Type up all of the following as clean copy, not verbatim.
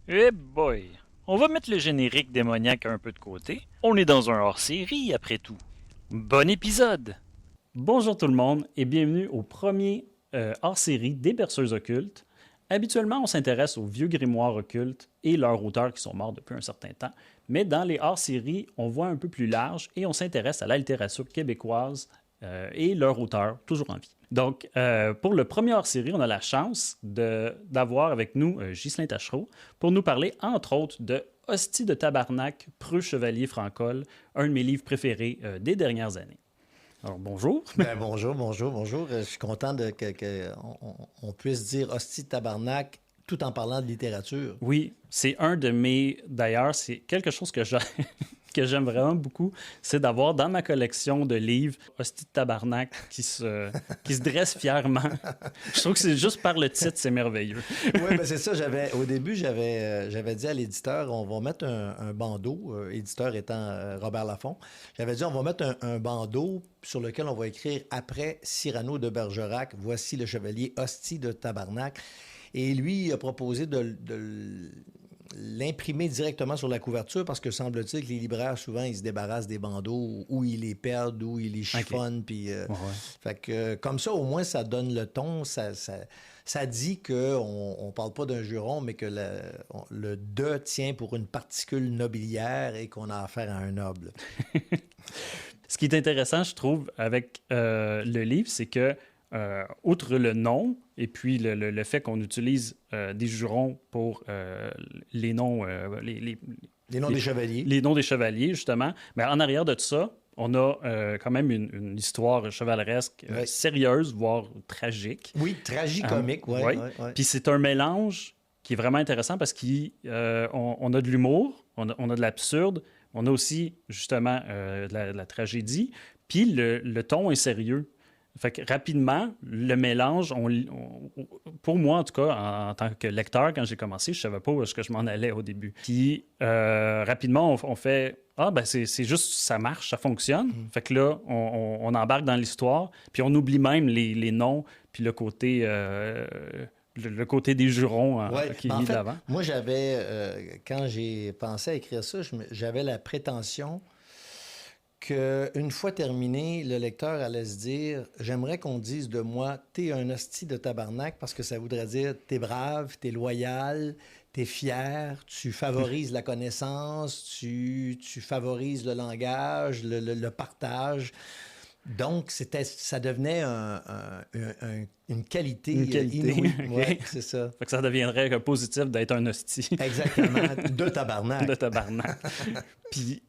Eh boy! On va mettre le générique démoniaque un peu de côté. On est dans un hors-série, après tout. Bon épisode! Bonjour tout le monde et bienvenue au premier hors-série des Berceuses occultes. Habituellement, on s'intéresse aux vieux grimoires occultes et leurs auteurs qui sont morts depuis un certain temps. Mais dans les hors-séries, on voit un peu plus large et on s'intéresse à la littérature québécoise et leurs auteurs, toujours en vie. Donc, pour le premier hors-série, on a la chance d'avoir avec nous Ghislain Tachereau pour nous parler, entre autres, de Hostie de tabarnak, Preux Chevalier Francolle, un de mes livres préférés des dernières années. Alors, bonjour. Bonjour. Je suis content qu'on puisse dire hostie de tabarnak tout en parlant de littérature. Oui, c'est un de mes... D'ailleurs, c'est quelque chose que que j'aime vraiment beaucoup, c'est d'avoir dans ma collection de livres Hostie de tabarnak qui se dresse fièrement. Je trouve que c'est juste par le titre, c'est merveilleux. Oui, ben c'est ça. Au début, j'avais dit à l'éditeur, on va mettre un bandeau, éditeur étant Robert Laffont. J'avais dit, on va mettre un bandeau sur lequel on va écrire après Cyrano de Bergerac, voici le chevalier Hostie de tabarnak. Et lui, il a proposé de l'imprimer directement sur la couverture parce que semble-t-il que les libraires, souvent, ils se débarrassent des bandeaux ou ils les perdent ou ils les chiffonnent. Okay. Puis, fait que, comme ça, au moins, ça donne le ton. Ça dit qu'on ne parle pas d'un juron, mais que le de tient pour une particule nobiliaire et qu'on a affaire à un noble. Ce qui est intéressant, je trouve, avec le livre, c'est que outre le nom et puis le fait qu'on utilise des jurons pour les noms les noms des chevaliers. Les noms des chevaliers, justement. Mais en arrière de tout ça, on a quand même une histoire chevaleresque sérieuse, voire tragique. Oui, tragicomique, oui. Puis c'est un mélange qui est vraiment intéressant parce qu'on a de l'humour, on a de l'absurde, on a aussi, justement, de la tragédie, puis le ton est sérieux. Fait que rapidement, le mélange, pour moi en tout cas, en tant que lecteur, quand j'ai commencé, je savais pas où est-ce que je m'en allais au début. Puis rapidement, on fait « Ah, ben c'est juste, ça marche, ça fonctionne. Fait que là, on embarque dans l'histoire, puis on oublie même les noms, puis le côté... le côté des jurons qui est mis de l'avant. Moi, quand j'ai pensé à écrire ça, j'avais la prétention qu'une fois terminé, le lecteur allait se dire « J'aimerais qu'on dise de moi, t'es un hostie de tabarnak » parce que ça voudrait dire « T'es brave, t'es loyal, t'es fier, tu favorises la connaissance, tu favorises le langage, le partage. » Donc, ça devenait une qualité inouïe. Okay. Ouais, c'est ça. Fait que ça deviendrait positif d'être un hostie. Exactement. De tabarnak. De tabarnak. Puis,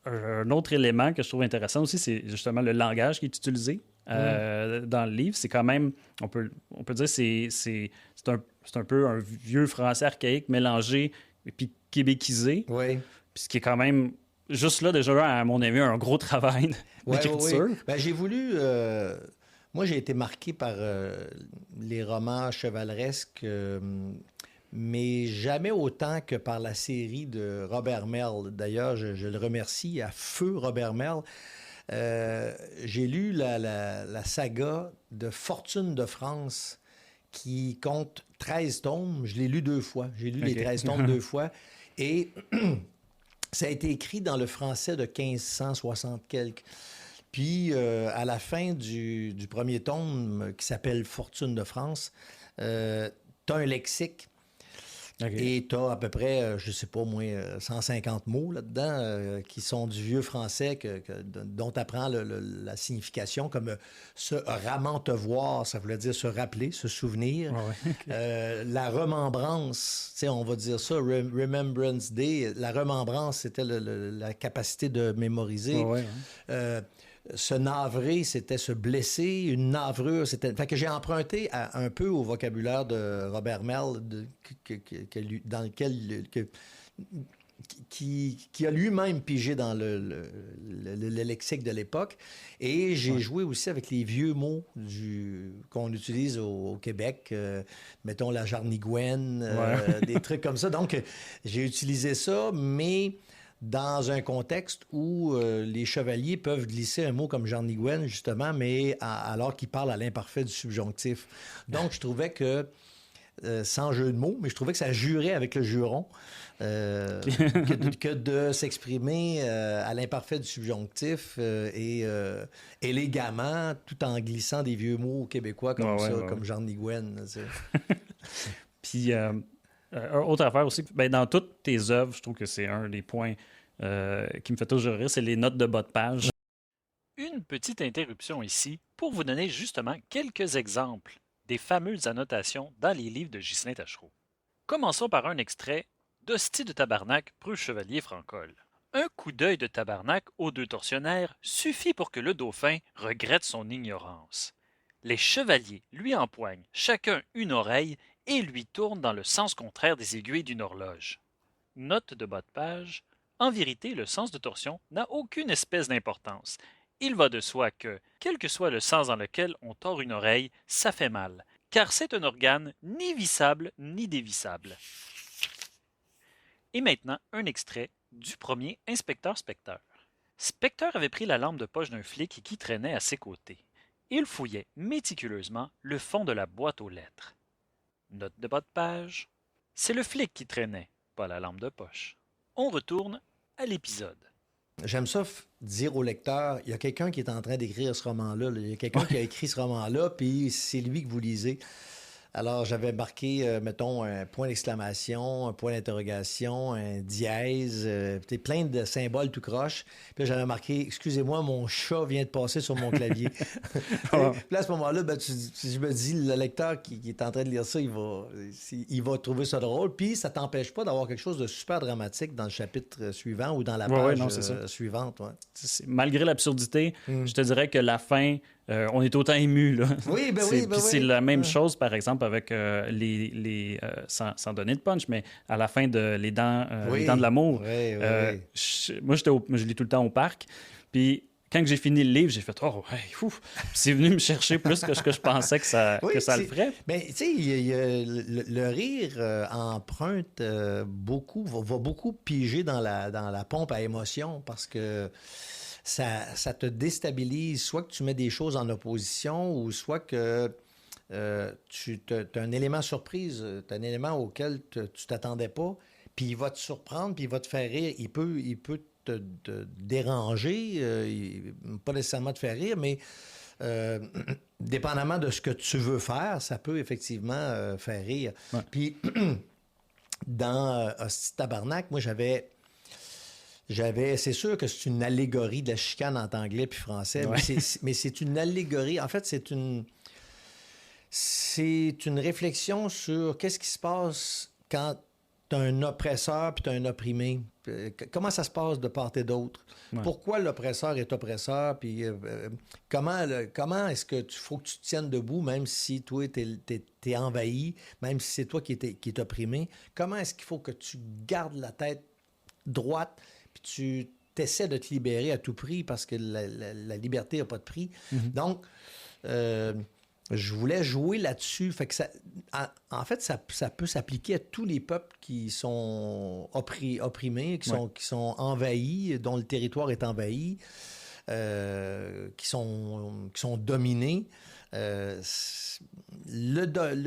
un autre élément que je trouve intéressant aussi, c'est justement le langage qui est utilisé dans le livre. C'est quand même, on peut dire, c'est un peu un vieux français archaïque mélangé et puis québécisé. Oui. Puis ce qui est quand même, juste là, déjà, à mon avis, un gros travail d'écriture. Oui. Ben, j'ai voulu... moi, j'ai été marqué par les romans chevaleresques... mais jamais autant que par la série de Robert Merle. D'ailleurs, je le remercie à feu, Robert Merle. J'ai lu la saga de Fortune de France qui compte 13 tomes. Je l'ai lu 2 fois. J'ai lu les 13 tomes 2 fois. Et ça a été écrit dans le français de 1560 quelques. Puis, à la fin du premier tome, qui s'appelle Fortune de France, t'as un lexique. Okay. Et tu as à peu près, je sais pas, moins 150 mots là-dedans qui sont du vieux français dont tu apprends la signification, comme se ramentevoir, ça voulait dire se rappeler, se souvenir. Okay. La remembrance, on va dire ça, Remembrance Day, la remembrance, c'était la capacité de mémoriser. Se navrer, c'était se blesser. Une navrure, c'était... Fait que j'ai emprunté un peu au vocabulaire de Robert Merle, dans lequel... Qui a lui-même pigé dans le lexique de l'époque. Et j'ai joué aussi avec les vieux mots qu'on utilise au Québec. Mettons la jarnigouenne, des trucs comme ça. Donc, j'ai utilisé ça, mais... dans un contexte où les chevaliers peuvent glisser un mot comme jarnigouenne, justement, mais alors qu'ils parlent à l'imparfait du subjonctif. Donc, je trouvais que sans jeu de mots, mais je trouvais que ça jurait avec le juron. Que de s'exprimer à l'imparfait du subjonctif et élégamment, tout en glissant des vieux mots québécois comme comme Jean Niguen. Puis, autre affaire aussi, ben, dans toutes tes œuvres, je trouve que c'est un des points qui me fait toujours rire, c'est les notes de bas de page. Une petite interruption ici pour vous donner justement quelques exemples des fameuses annotations dans les livres de Ghislain Tachereau. Commençons par un extrait d'Hostie de tabarnak, Preux Chevalier Francolle. Un coup d'œil de tabarnak aux deux tortionnaires suffit pour que le dauphin regrette son ignorance. Les chevaliers lui empoignent chacun une oreille et lui tournent dans le sens contraire des aiguilles d'une horloge. Note de bas de page. En vérité, le sens de torsion n'a aucune espèce d'importance. Il va de soi que, quel que soit le sens dans lequel on tord une oreille, ça fait mal, car c'est un organe ni vissable ni dévissable. Et maintenant, un extrait du premier Inspecteur Specteur. Specteur avait pris la lampe de poche d'un flic qui traînait à ses côtés. Il fouillait méticuleusement le fond de la boîte aux lettres. Note de bas de page. C'est le flic qui traînait, pas la lampe de poche. On retourne à l'épisode. J'aime ça dire au lecteur, il y a quelqu'un qui est en train d'écrire ce roman-là. Il y a quelqu'un qui a écrit ce roman-là, puis c'est lui que vous lisez. Alors, j'avais marqué, mettons, un point d'exclamation, un point d'interrogation, un dièse, plein de symboles tout croche. Puis là, j'avais marqué, excusez-moi, mon chat vient de passer sur mon clavier. Puis là, à ce moment-là, je me dis, le lecteur qui est en train de lire ça, il va trouver ça drôle. Puis, ça t'empêche pas d'avoir quelque chose de super dramatique dans le chapitre suivant ou dans la page suivante. Ouais. Malgré l'absurdité, je te dirais que la fin... on est autant ému, là. Oui, c'est la même chose, par exemple, avec sans donner de punch, mais à la fin de Les Dents de l'amour. Moi, je lis tout le temps au parc. Puis quand j'ai fini le livre, j'ai fait « Oh, ouais, c'est venu me chercher plus que ce que je pensais que ça le ferait. » Mais tu sais, le rire emprunte beaucoup, va beaucoup piger dans la pompe à émotion parce que ça te déstabilise, soit que tu mets des choses en opposition ou soit que tu as un élément surprise, tu as un élément auquel tu t'attendais pas, puis il va te surprendre, puis il va te faire rire. Il peut te déranger, pas nécessairement te faire rire, mais dépendamment de ce que tu veux faire, ça peut effectivement faire rire. Ouais. Puis dans Hostie de tabarnak, moi c'est sûr que c'est une allégorie de la chicane en anglais puis français, ouais. mais c'est une allégorie. En fait, c'est une réflexion sur qu'est-ce qui se passe quand tu as un oppresseur puis tu as un opprimé. Comment ça se passe de part et d'autre? Ouais. Pourquoi l'oppresseur est oppresseur? Puis comment est-ce que faut que tu te tiennes debout, même si toi, t'es envahi, même si c'est toi qui est opprimé? Comment est-ce qu'il faut que tu gardes la tête droite puis tu essaies de te libérer à tout prix parce que la liberté n'a pas de prix. Mm-hmm. Donc, je voulais jouer là-dessus. Fait que en fait, ça peut s'appliquer à tous les peuples qui sont opprimés, qui sont envahis, dont le territoire est envahi, qui sont dominés. Le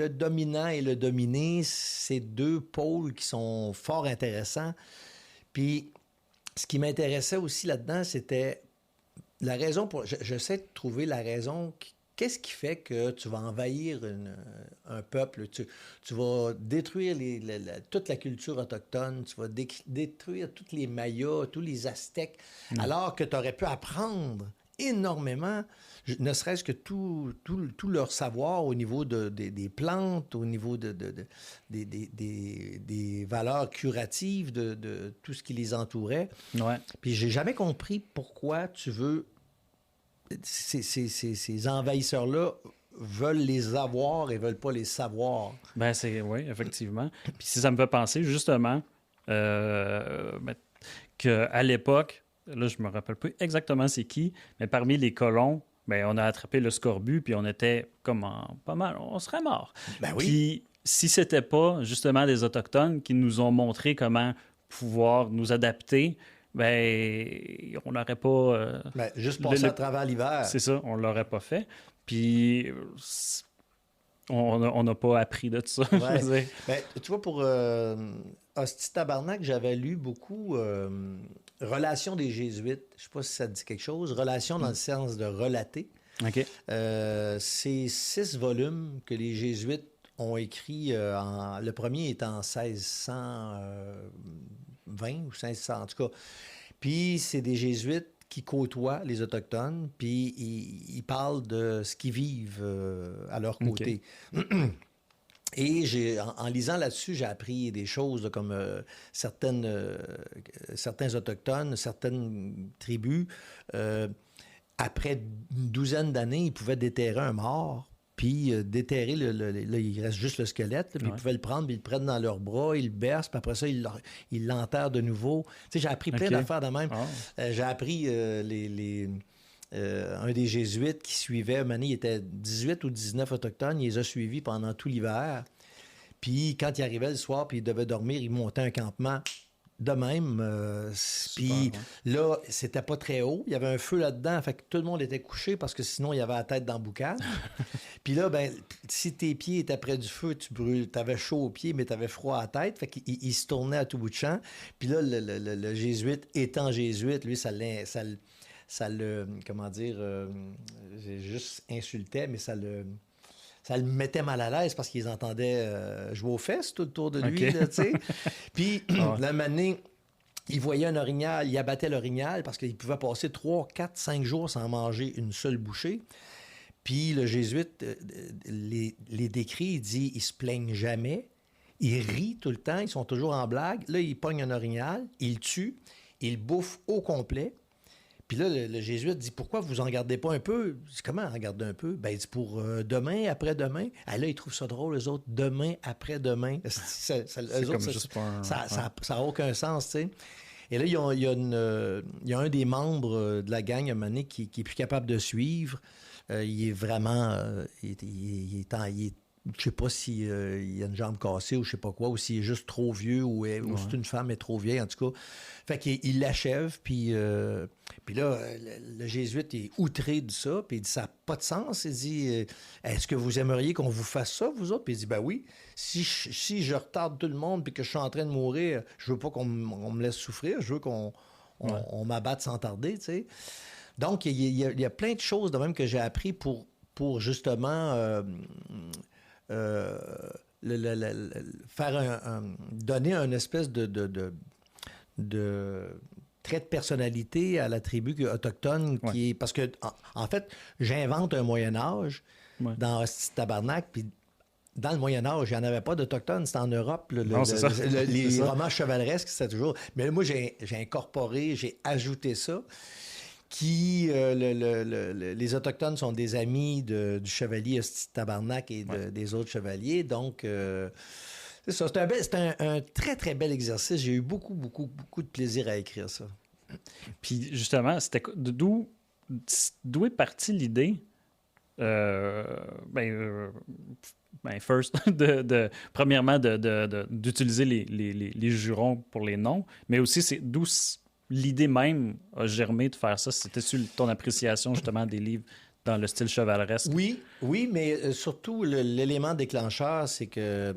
dominant et le dominé, c'est deux pôles qui sont fort intéressants. Puis, ce qui m'intéressait aussi là-dedans, c'était la raison pour... J'essaie de trouver la raison. Qu'est-ce qui fait que tu vas envahir un peuple? Tu vas détruire toute la culture autochtone, tu vas détruire tous les Mayas, tous les Aztèques, alors que tu aurais pu apprendre énormément, ne serait-ce que tout leur savoir au niveau des plantes, au niveau des valeurs curatives de tout ce qui les entourait. Ouais. Puis j'ai jamais compris pourquoi tu veux... Ces envahisseurs-là veulent les avoir et veulent pas les savoir. Ben oui, effectivement. Puis si ça me fait penser, justement, qu'à l'époque, là, je me rappelle plus exactement c'est qui, mais parmi les colons, ben, on a attrapé le scorbut, puis on était comme pas mal, on serait mort. Ben oui. Puis si c'était pas justement des Autochtones qui nous ont montré comment pouvoir nous adapter, ben on n'aurait pas... juste passer à travers l'hiver. C'est ça, on l'aurait pas fait. Puis on n'a pas appris de tout ça. Ouais. Je veux dire. Ben, tu vois, pour Hostie Tabarnak, j'avais lu beaucoup Relations des Jésuites. Je ne sais pas si ça te dit quelque chose. Relations dans le sens de relater. OK. C'est 6 volumes que les Jésuites ont écrits. Le premier est en 1620 ou 1600, en tout cas. Puis c'est des Jésuites qui côtoient les Autochtones, puis ils parlent de ce qu'ils vivent à leur côté. Et en lisant là-dessus, j'ai appris des choses là, comme certains Autochtones, certaines tribus, après une douzaine d'années, ils pouvaient déterrer un mort, puis déterrer, là, il reste juste le squelette, là, puis ils pouvaient le prendre, puis ils le prennent dans leurs bras, ils le bercent, puis après ça, ils l'enterrent de nouveau. Tu sais, j'ai appris plein d'affaires de même. J'ai appris un des Jésuites qui suivait, un moment donné, il était 18 ou 19 Autochtones, il les a suivis pendant tout l'hiver. Puis quand il arrivait le soir, puis il devait dormir, il montait un campement de même. Puis là, c'était pas très haut. Il y avait un feu là-dedans, fait que tout le monde était couché parce que sinon, il y avait la tête dans le boucan. Puis là, ben, si tes pieds étaient près du feu, tu avais chaud aux pieds, mais tu avais froid à la tête. Fait qu'il se tournait à tout bout de champ. Puis là, le jésuite, étant jésuite, lui, ça le comment dire, j'ai juste insulté, mais ça le mettait mal à l'aise parce qu'ils entendaient jouer aux fesses tout autour de lui, là, tu sais. Puis, la manée, il voyait un orignal, il abattait l'orignal parce qu'il pouvait passer 3, 4, 5 jours sans manger une seule bouchée. Puis le jésuite les décrit, il dit, ils se plaignent jamais, ils rient tout le temps, ils sont toujours en blague. Là, il pogne un orignal, il le tue, il le bouffe au complet. Puis là, le jésuite dit, pourquoi vous en gardez pas un peu? Je dis, comment en garder un peu? Ben, il dit, pour demain, après-demain. Ah, là, ils trouvent ça drôle, eux autres, demain, après-demain. C'est comme juste pas un... Ça n'a aucun sens, tu sais. Et là, il y a un des membres de la gang, à un moment donné, qui est plus capable de suivre. Il est vraiment... il est je sais pas si il a une jambe cassée ou je sais pas quoi, ou s'il est juste trop vieux, ou c'est une femme est trop vieille, en tout cas. Fait qu'il l'achève, puis là, le jésuite est outré de ça, puis il dit, ça n'a pas de sens. Il dit, est-ce que vous aimeriez qu'on vous fasse ça, vous autres? Puis il dit, ben oui, si je retarde tout le monde, puis que je suis en train de mourir, je veux pas qu'on me laisse souffrir, je veux qu'on m'abatte sans tarder, tu sais. Donc, il y a plein de choses de même que j'ai appris pour justement... donner une espèce de trait de personnalité à la tribu autochtone qui est... Parce que, en fait, j'invente un Moyen-Âge dans Hostie Tabarnak, puis dans le Moyen-Âge, il n'y en avait pas d'Autochtones, c'était en Europe. Les romans chevaleresques, c'était toujours... Mais là, moi, j'ai incorporé, j'ai ajouté ça. Les Autochtones sont des amis du chevalier Hostie Tabarnak et des autres chevaliers. Donc, c'est ça. C'est un très, très bel exercice. J'ai eu beaucoup, beaucoup, beaucoup de plaisir à écrire ça. Puis, justement, c'était d'où est partie l'idée, first, premièrement, d'utiliser les jurons pour les noms, mais aussi, c'est d'où l'idée même a germé de faire ça. C'était sur ton appréciation, justement, des livres dans le style chevaleresque. Oui, mais surtout, l'élément déclencheur, c'est que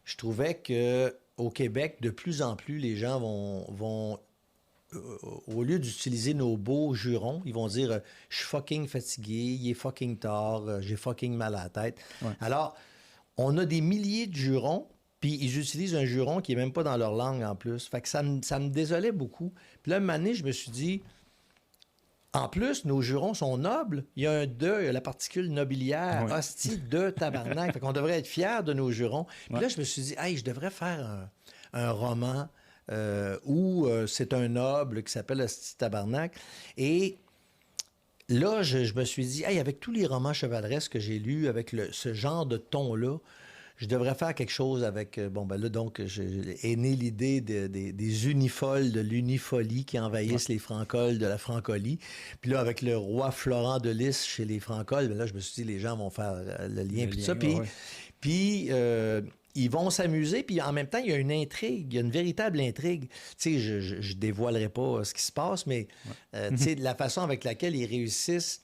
je trouvais qu'au Québec, de plus en plus, les gens vont au lieu d'utiliser nos beaux jurons, ils vont dire « Je suis fucking fatigué, il est fucking tard, j'ai fucking mal à la tête. » Alors, on a des milliers de jurons, puis ils utilisent un juron qui n'est même pas dans leur langue en plus. Fait que ça me désolait beaucoup. Puis là, un moment donné, je me suis dit, en plus, nos jurons sont nobles. Il y a un de, il y a la particule nobiliaire, hostie de tabarnak. Fait qu'on devrait être fiers de nos jurons. Puis là, je me suis dit, hey, je devrais faire un roman où c'est un noble qui s'appelle Hostie tabarnak. Et là, je me suis dit, hey, avec tous les romans chevaleresques que j'ai lus, avec ce genre de ton-là, je devrais faire quelque chose avec... est née l'idée des unifoles, de l'unifolie qui envahissent les francoles de la francolie. Puis là, avec le roi Florent de Lys chez les francoles, là, je me suis dit, les gens vont faire le lien. Puis ils vont s'amuser, puis en même temps, il y a une intrigue, il y a une véritable intrigue. Tu sais, je dévoilerai pas ce qui se passe, mais tu sais, la façon avec laquelle ils réussissent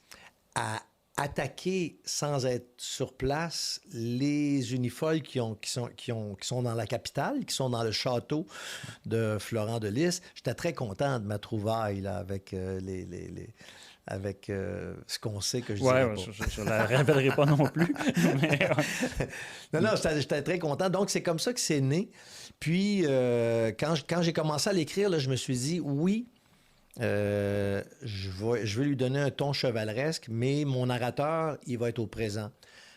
à attaquer sans être sur place les unifolks qui sont dans la capitale, qui sont dans le château de Florent de Lys. J'étais très content de ma trouvaille là, avec avec ce qu'on sait que je dirais pas. Je ne la révélerai pas non plus. Mais... non, j'étais très content. Donc, c'est comme ça que c'est né. Puis, quand j'ai commencé à l'écrire, là, je me suis dit, oui, je vais lui donner un ton chevaleresque, mais mon narrateur, il va être au présent.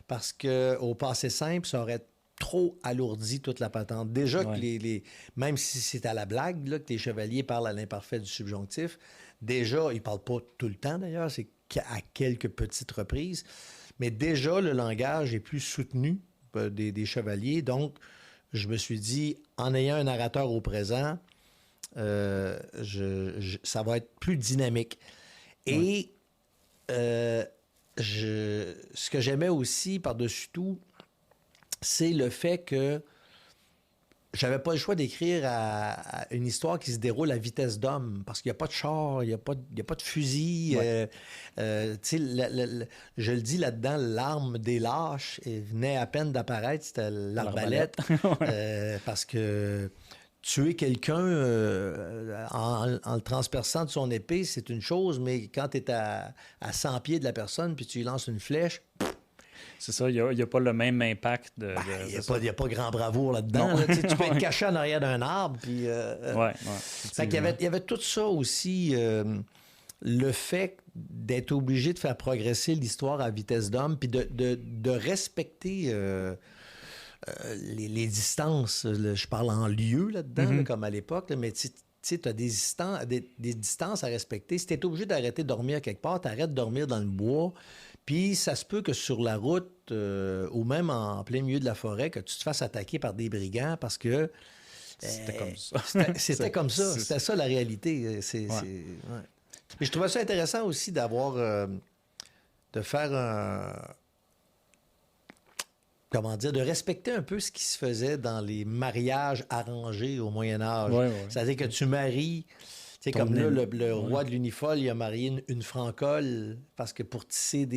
Parce qu'au passé simple, ça aurait trop alourdi toute la patente. Déjà que même si c'est à la blague, là, que les chevaliers parlent à l'imparfait du subjonctif, déjà, ils ne parlent pas tout le temps d'ailleurs, c'est à quelques petites reprises, mais déjà, le langage est plus soutenu des chevaliers. Donc, je me suis dit, en ayant un narrateur au présent, ça va être plus dynamique. Et ce que j'aimais aussi, par-dessus tout, c'est le fait que j'avais pas le choix d'écrire à une histoire qui se déroule à vitesse d'homme, parce qu'il n'y a pas de char, il n'y a pas de fusil. Je le dis là-dedans, l'arme des lâches venait à peine d'apparaître, c'était l'arbalète. Parce que tuer quelqu'un en le transperçant de son épée, c'est une chose, mais quand tu es à 100 pieds de la personne puis tu lui lances une flèche... C'est ça, il n'y a pas le même impact. Il n'y a pas grand bravoure là-dedans. Là, tu peux être caché en arrière d'un arbre. Puis, il y avait tout ça aussi. Le fait d'être obligé de faire progresser l'histoire à vitesse d'homme, puis de respecter les distances. Je parle en lieu là-dedans, là, comme à l'époque, là, mais tu as des distances à respecter. Si tu es obligé d'arrêter de dormir quelque part, tu arrêtes de dormir dans le bois. Puis ça se peut que sur la route ou même en plein milieu de la forêt, que tu te fasses attaquer par des brigands parce que... c'était comme ça. C'était comme ça. C'était ça la réalité. Mais je trouvais ça intéressant aussi d'avoir... de faire un... Comment dire? De respecter un peu ce qui se faisait dans les mariages arrangés au Moyen Âge. C'est-à-dire que tu maries... C'est comme là, le roi de l'Unifol, il a marié une Francole parce que pour tisser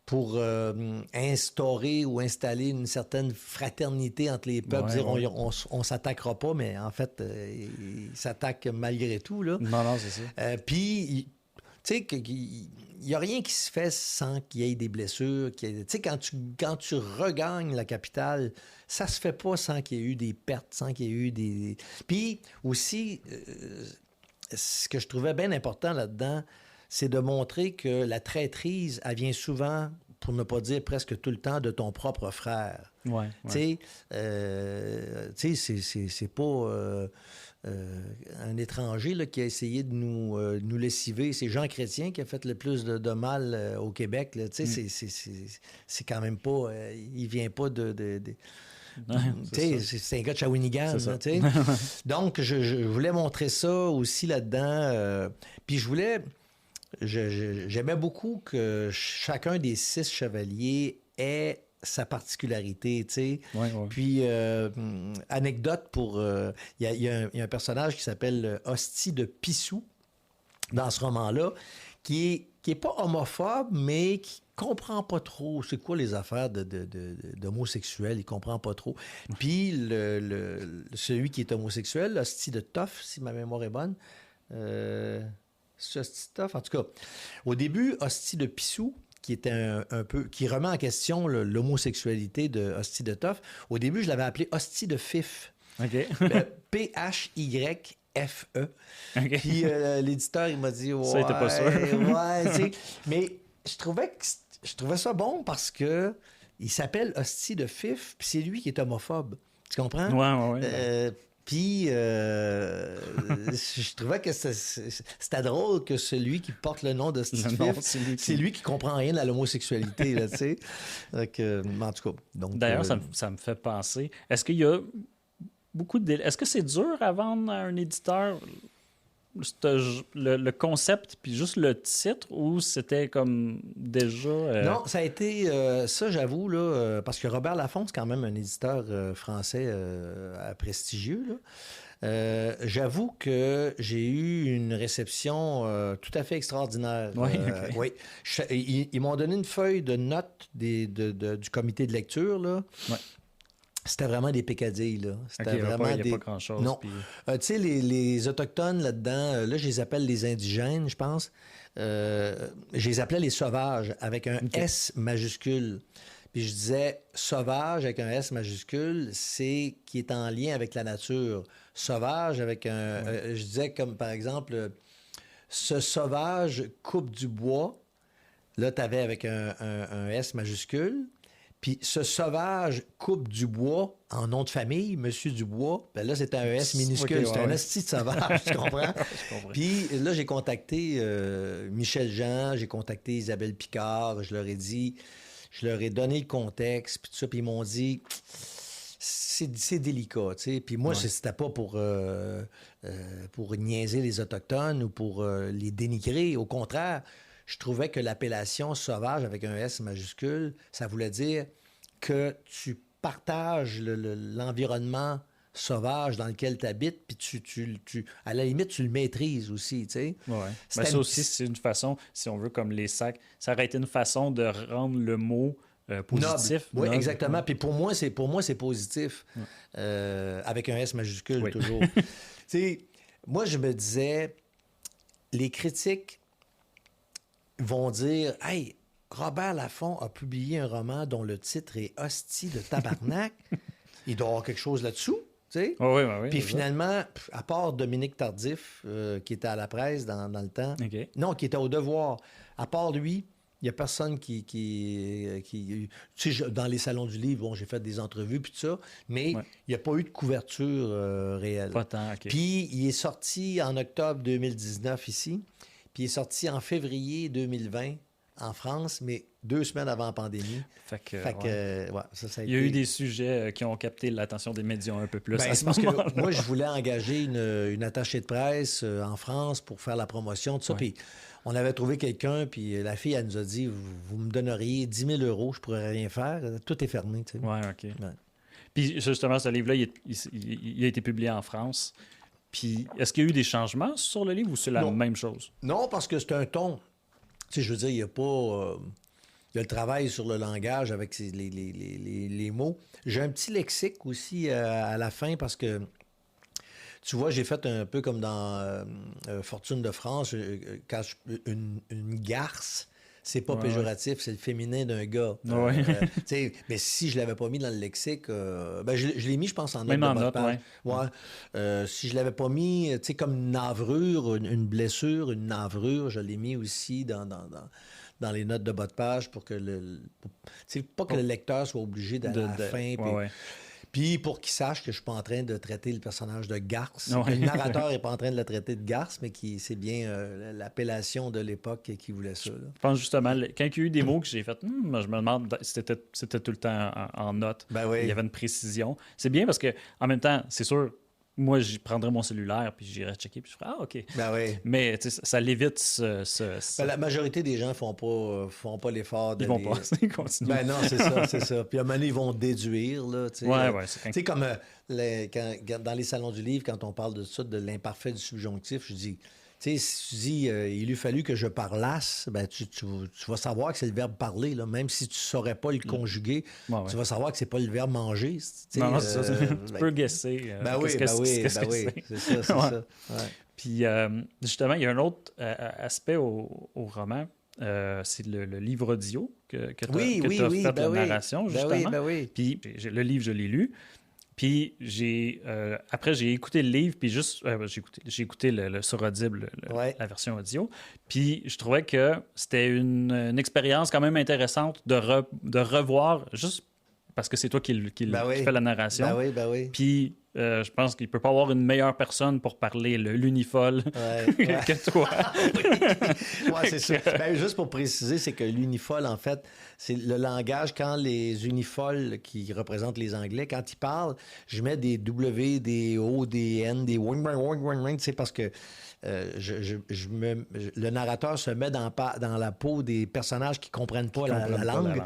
pour instaurer ou installer une certaine fraternité entre les peuples, dire on s'attaquera pas, mais en fait, ils s'attaquent malgré tout. Là. Non, c'est ça. Puis, tu sais, il n'y a rien qui se fait sans qu'il y ait des blessures. Tu sais, quand tu regagnes la capitale, ça se fait pas sans qu'il y ait eu des pertes, sans qu'il y ait eu des... Puis aussi, ce que je trouvais bien important là-dedans, c'est de montrer que la traîtrise, elle vient souvent, pour ne pas dire presque tout le temps, de ton propre frère. Tu sais, c'est pas... un étranger là, qui a essayé de nous lessiver. C'est Jean Chrétien qui a fait le plus de mal au Québec. Là. C'est quand même pas... il vient pas c'est un gars de Shawinigan. Là, donc, je voulais montrer ça aussi là-dedans. Puis j'aimais beaucoup que chacun des 6 chevaliers ait sa particularité, tu sais. Puis, anecdote pour... Il y a un personnage qui s'appelle Hostie de Pissou dans ce roman-là, qui est pas homophobe, mais qui comprend pas trop c'est quoi les affaires d'homosexuels, il comprend pas trop. Puis, celui qui est homosexuel, Hostie de Toff, si ma mémoire est bonne, c'est Hostie de Toff, en tout cas. Au début, Hostie de Pissou, qui était un peu... qui remet en question l'homosexualité de Hostie de Toff. Au début, je l'avais appelé Hostie de Fif. P-H-Y-F-E. Puis l'éditeur, il m'a dit... Ouais, ça, il était pas sûr. Mais je trouvais ça bon parce que il s'appelle Hostie de Fif, puis c'est lui qui est homophobe. Tu comprends? Puis, je trouvais que c'était drôle que celui qui porte le nom de Steve, c'est lui qui comprend rien à l'homosexualité, là, tu sais. Donc, en tout cas. D'ailleurs, ça me fait penser. Est-ce qu'il y a beaucoup de... Est-ce que c'est dur à vendre à un éditeur le concept puis juste le titre, ou c'était comme déjà... Non, ça a été... ça, j'avoue, là, parce que Robert Laffont, c'est quand même un éditeur français prestigieux, là. J'avoue que j'ai eu une réception tout à fait extraordinaire. Oui, OK. Oui. Ils m'ont donné une feuille de notes du comité de lecture, là. Ouais. C'était vraiment des pécadilles, là. C'était OK, vraiment il n'y a pas grand-chose. Non. Puis... Tu sais, les Autochtones là-dedans, là, je les appelle les indigènes, je pense. Je les appelais les sauvages, avec un OK. S majuscule. Puis je disais sauvage avec un S majuscule, c'est qui est en lien avec la nature. Sauvage avec un... je disais comme, par exemple, ce sauvage coupe du bois. Là, tu avais avec un S majuscule. Puis ce sauvage coupe du bois en nom de famille, Monsieur Dubois. Ben là, c'était un S minuscule. Okay, c'était un esti de sauvage, tu comprends? Je comprends. Puis là, j'ai contacté Michel Jean, j'ai contacté Isabelle Picard. Je leur ai dit, je leur ai donné le contexte, puis tout ça. Puis ils m'ont dit, c'est délicat, tu sais. Puis moi, c'était pas pour niaiser les Autochtones ou pour les dénigrer. Au contraire, je trouvais que l'appellation sauvage avec un S majuscule, ça voulait dire que tu partages l'environnement sauvage dans lequel tu habites, puis à la limite, tu le maîtrises aussi, tu sais. Ouais. Mais ça aussi, c'est une façon, si on veut, comme les sacs, ça aurait été une façon de rendre le mot positif. Oui, exactement. Puis pour moi, c'est positif. Avec un S majuscule, toujours. Tu sais, moi, je me disais, les critiques vont dire « Hey, Robert Laffont a publié un roman dont le titre est Hostie de tabarnak. Il doit y avoir quelque chose là-dessous. » Tu sais? Oui. Puis finalement, à part Dominique Tardif, qui était à la presse dans le temps, non, qui était au Devoir, à part lui, il n'y a personne qui tu sais, dans les salons du livre, bon, j'ai fait des entrevues puis tout ça, mais il n'y a pas eu de couverture réelle. Pas tant, OK. Puis il est sorti en octobre 2019 ici, puis il est sorti en février 2020 en France, mais 2 semaines avant la pandémie. Fait que ça a il y a eu des sujets qui ont capté l'attention des médias un peu plus. Ben, c'est parce que moi, je voulais engager une attachée de presse en France pour faire la promotion, tout ça. Puis on avait trouvé quelqu'un, puis la fille, elle nous a dit, vous me donneriez 10 000 €, je pourrais rien faire. Tout est fermé, tu sais. Oui, OK. Ouais. Puis justement, ce livre-là, il a été publié en France. Puis est-ce qu'il y a eu des changements sur le livre ou c'est la même chose? Non, parce que c'est un ton. Tu sais, je veux dire, il n'y a pas... il y a le travail sur le langage avec les mots. J'ai un petit lexique aussi à la fin parce que, tu vois, j'ai fait un peu comme dans Fortune de France, quand une garce, c'est pas péjoratif, c'est le féminin d'un gars. Mais si je l'avais pas mis dans le lexique, je l'ai mis, je pense, en note. Même de en bas de note, page. Si je l'avais pas mis, tu sais, comme une navrure, une blessure, une navrure, je l'ai mis aussi dans les notes de bas de page pour que pas que le lecteur soit obligé d'aller à la fin. Puis pour qu'il sache que je suis pas en train de traiter le personnage de garce. Le narrateur est pas en train de le traiter de garce, mais c'est bien l'appellation de l'époque qui voulait ça. Là. Je pense justement, quand il y a eu des mots que j'ai fait, je me demande si c'était tout le temps en note. Ben oui. Il y avait une précision. C'est bien parce que en même temps, c'est sûr, moi, je prendrais mon cellulaire puis j'irais checker puis je ferais « Ah, OK. » Ben oui. Mais ça l'évite la majorité des gens font pas l'effort de Ils vont pas, ils continuent. Ben non, c'est ça. Puis à un moment donné, ils vont déduire. Là, tu sais, comme dans les salons du livre, quand on parle de ça, de l'imparfait du subjonctif, je dis... Tu sais, si tu dis il eût fallu que je parlasse, ben tu vas savoir que c'est le verbe parler, là. Même si tu ne saurais pas le conjuguer, tu vas savoir que c'est pas le verbe manger. Non, c'est ça. Tu peux guesser. C'est ça. Ouais. Puis justement, il y a un autre aspect au roman. C'est le livre audio que tu as fait la narration, justement. Puis le livre, je l'ai lu. Puis après, j'ai écouté le livre, puis j'ai écouté le sur Audible, la version audio. Puis je trouvais que c'était une expérience quand même intéressante de revoir, juste parce que c'est toi qui fais la narration. Ben oui. Puis je pense qu'il ne peut pas avoir une meilleure personne pour parler l'unifol que toi. Oui, c'est ça. Ben, juste pour préciser, c'est que l'unifol, en fait, c'est le langage, quand les unifoles qui représentent les Anglais, quand ils parlent, je mets des W, des O, des N, des wing, c'est parce que le narrateur se met dans la peau des personnages qui ne comprennent pas la langue.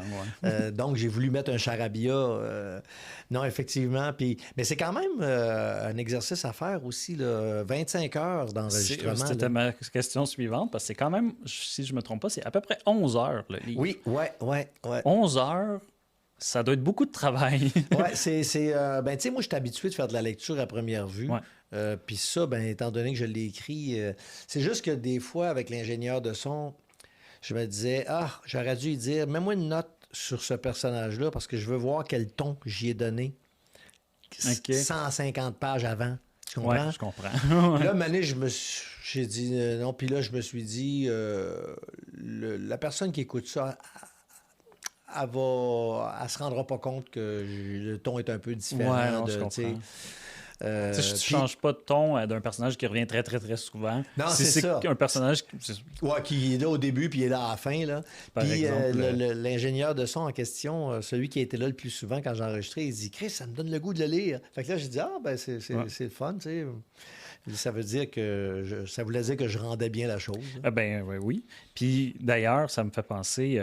Donc, j'ai voulu mettre un charabia. Non, effectivement. Mais c'est quand même un exercice à faire aussi, là, 25 heures d'enregistrement. C'était ma question suivante, parce que c'est quand même, si je ne me trompe pas, c'est à peu près 11 heures, le livre. Oui, ouais. 11 heures, ça doit être beaucoup de travail. Oui, tu sais, moi, je suis habitué de faire de la lecture à première vue. Ouais. Puis ça, étant donné que je l'ai écrit, c'est juste que des fois, avec l'ingénieur de son, je me disais, j'aurais dû lui dire, mets-moi une note sur ce personnage-là parce que je veux voir quel ton j'y ai donné 150 pages avant. Tu comprends? Oui, je comprends. Là, Mané, j'ai dit non. Puis là, je me suis dit, la personne qui écoute ça, elle se rendra pas compte que le ton est un peu différent. Ouais, non, je comprends. Tu ne changes pas de ton d'un personnage qui revient très, très, très souvent. Non, c'est ça. Un personnage qui est là au début puis il est là à la fin. Là. Puis l'ingénieur de son en question, celui qui a été là le plus souvent quand j'ai enregistré, il dit « Chris, ça me donne le goût de le lire. » Fait que là, j'ai dit « c'est le fun, tu sais. » Ça veut dire que ça voulait dire que je rendais bien la chose. Oui. Puis d'ailleurs, ça me fait penser...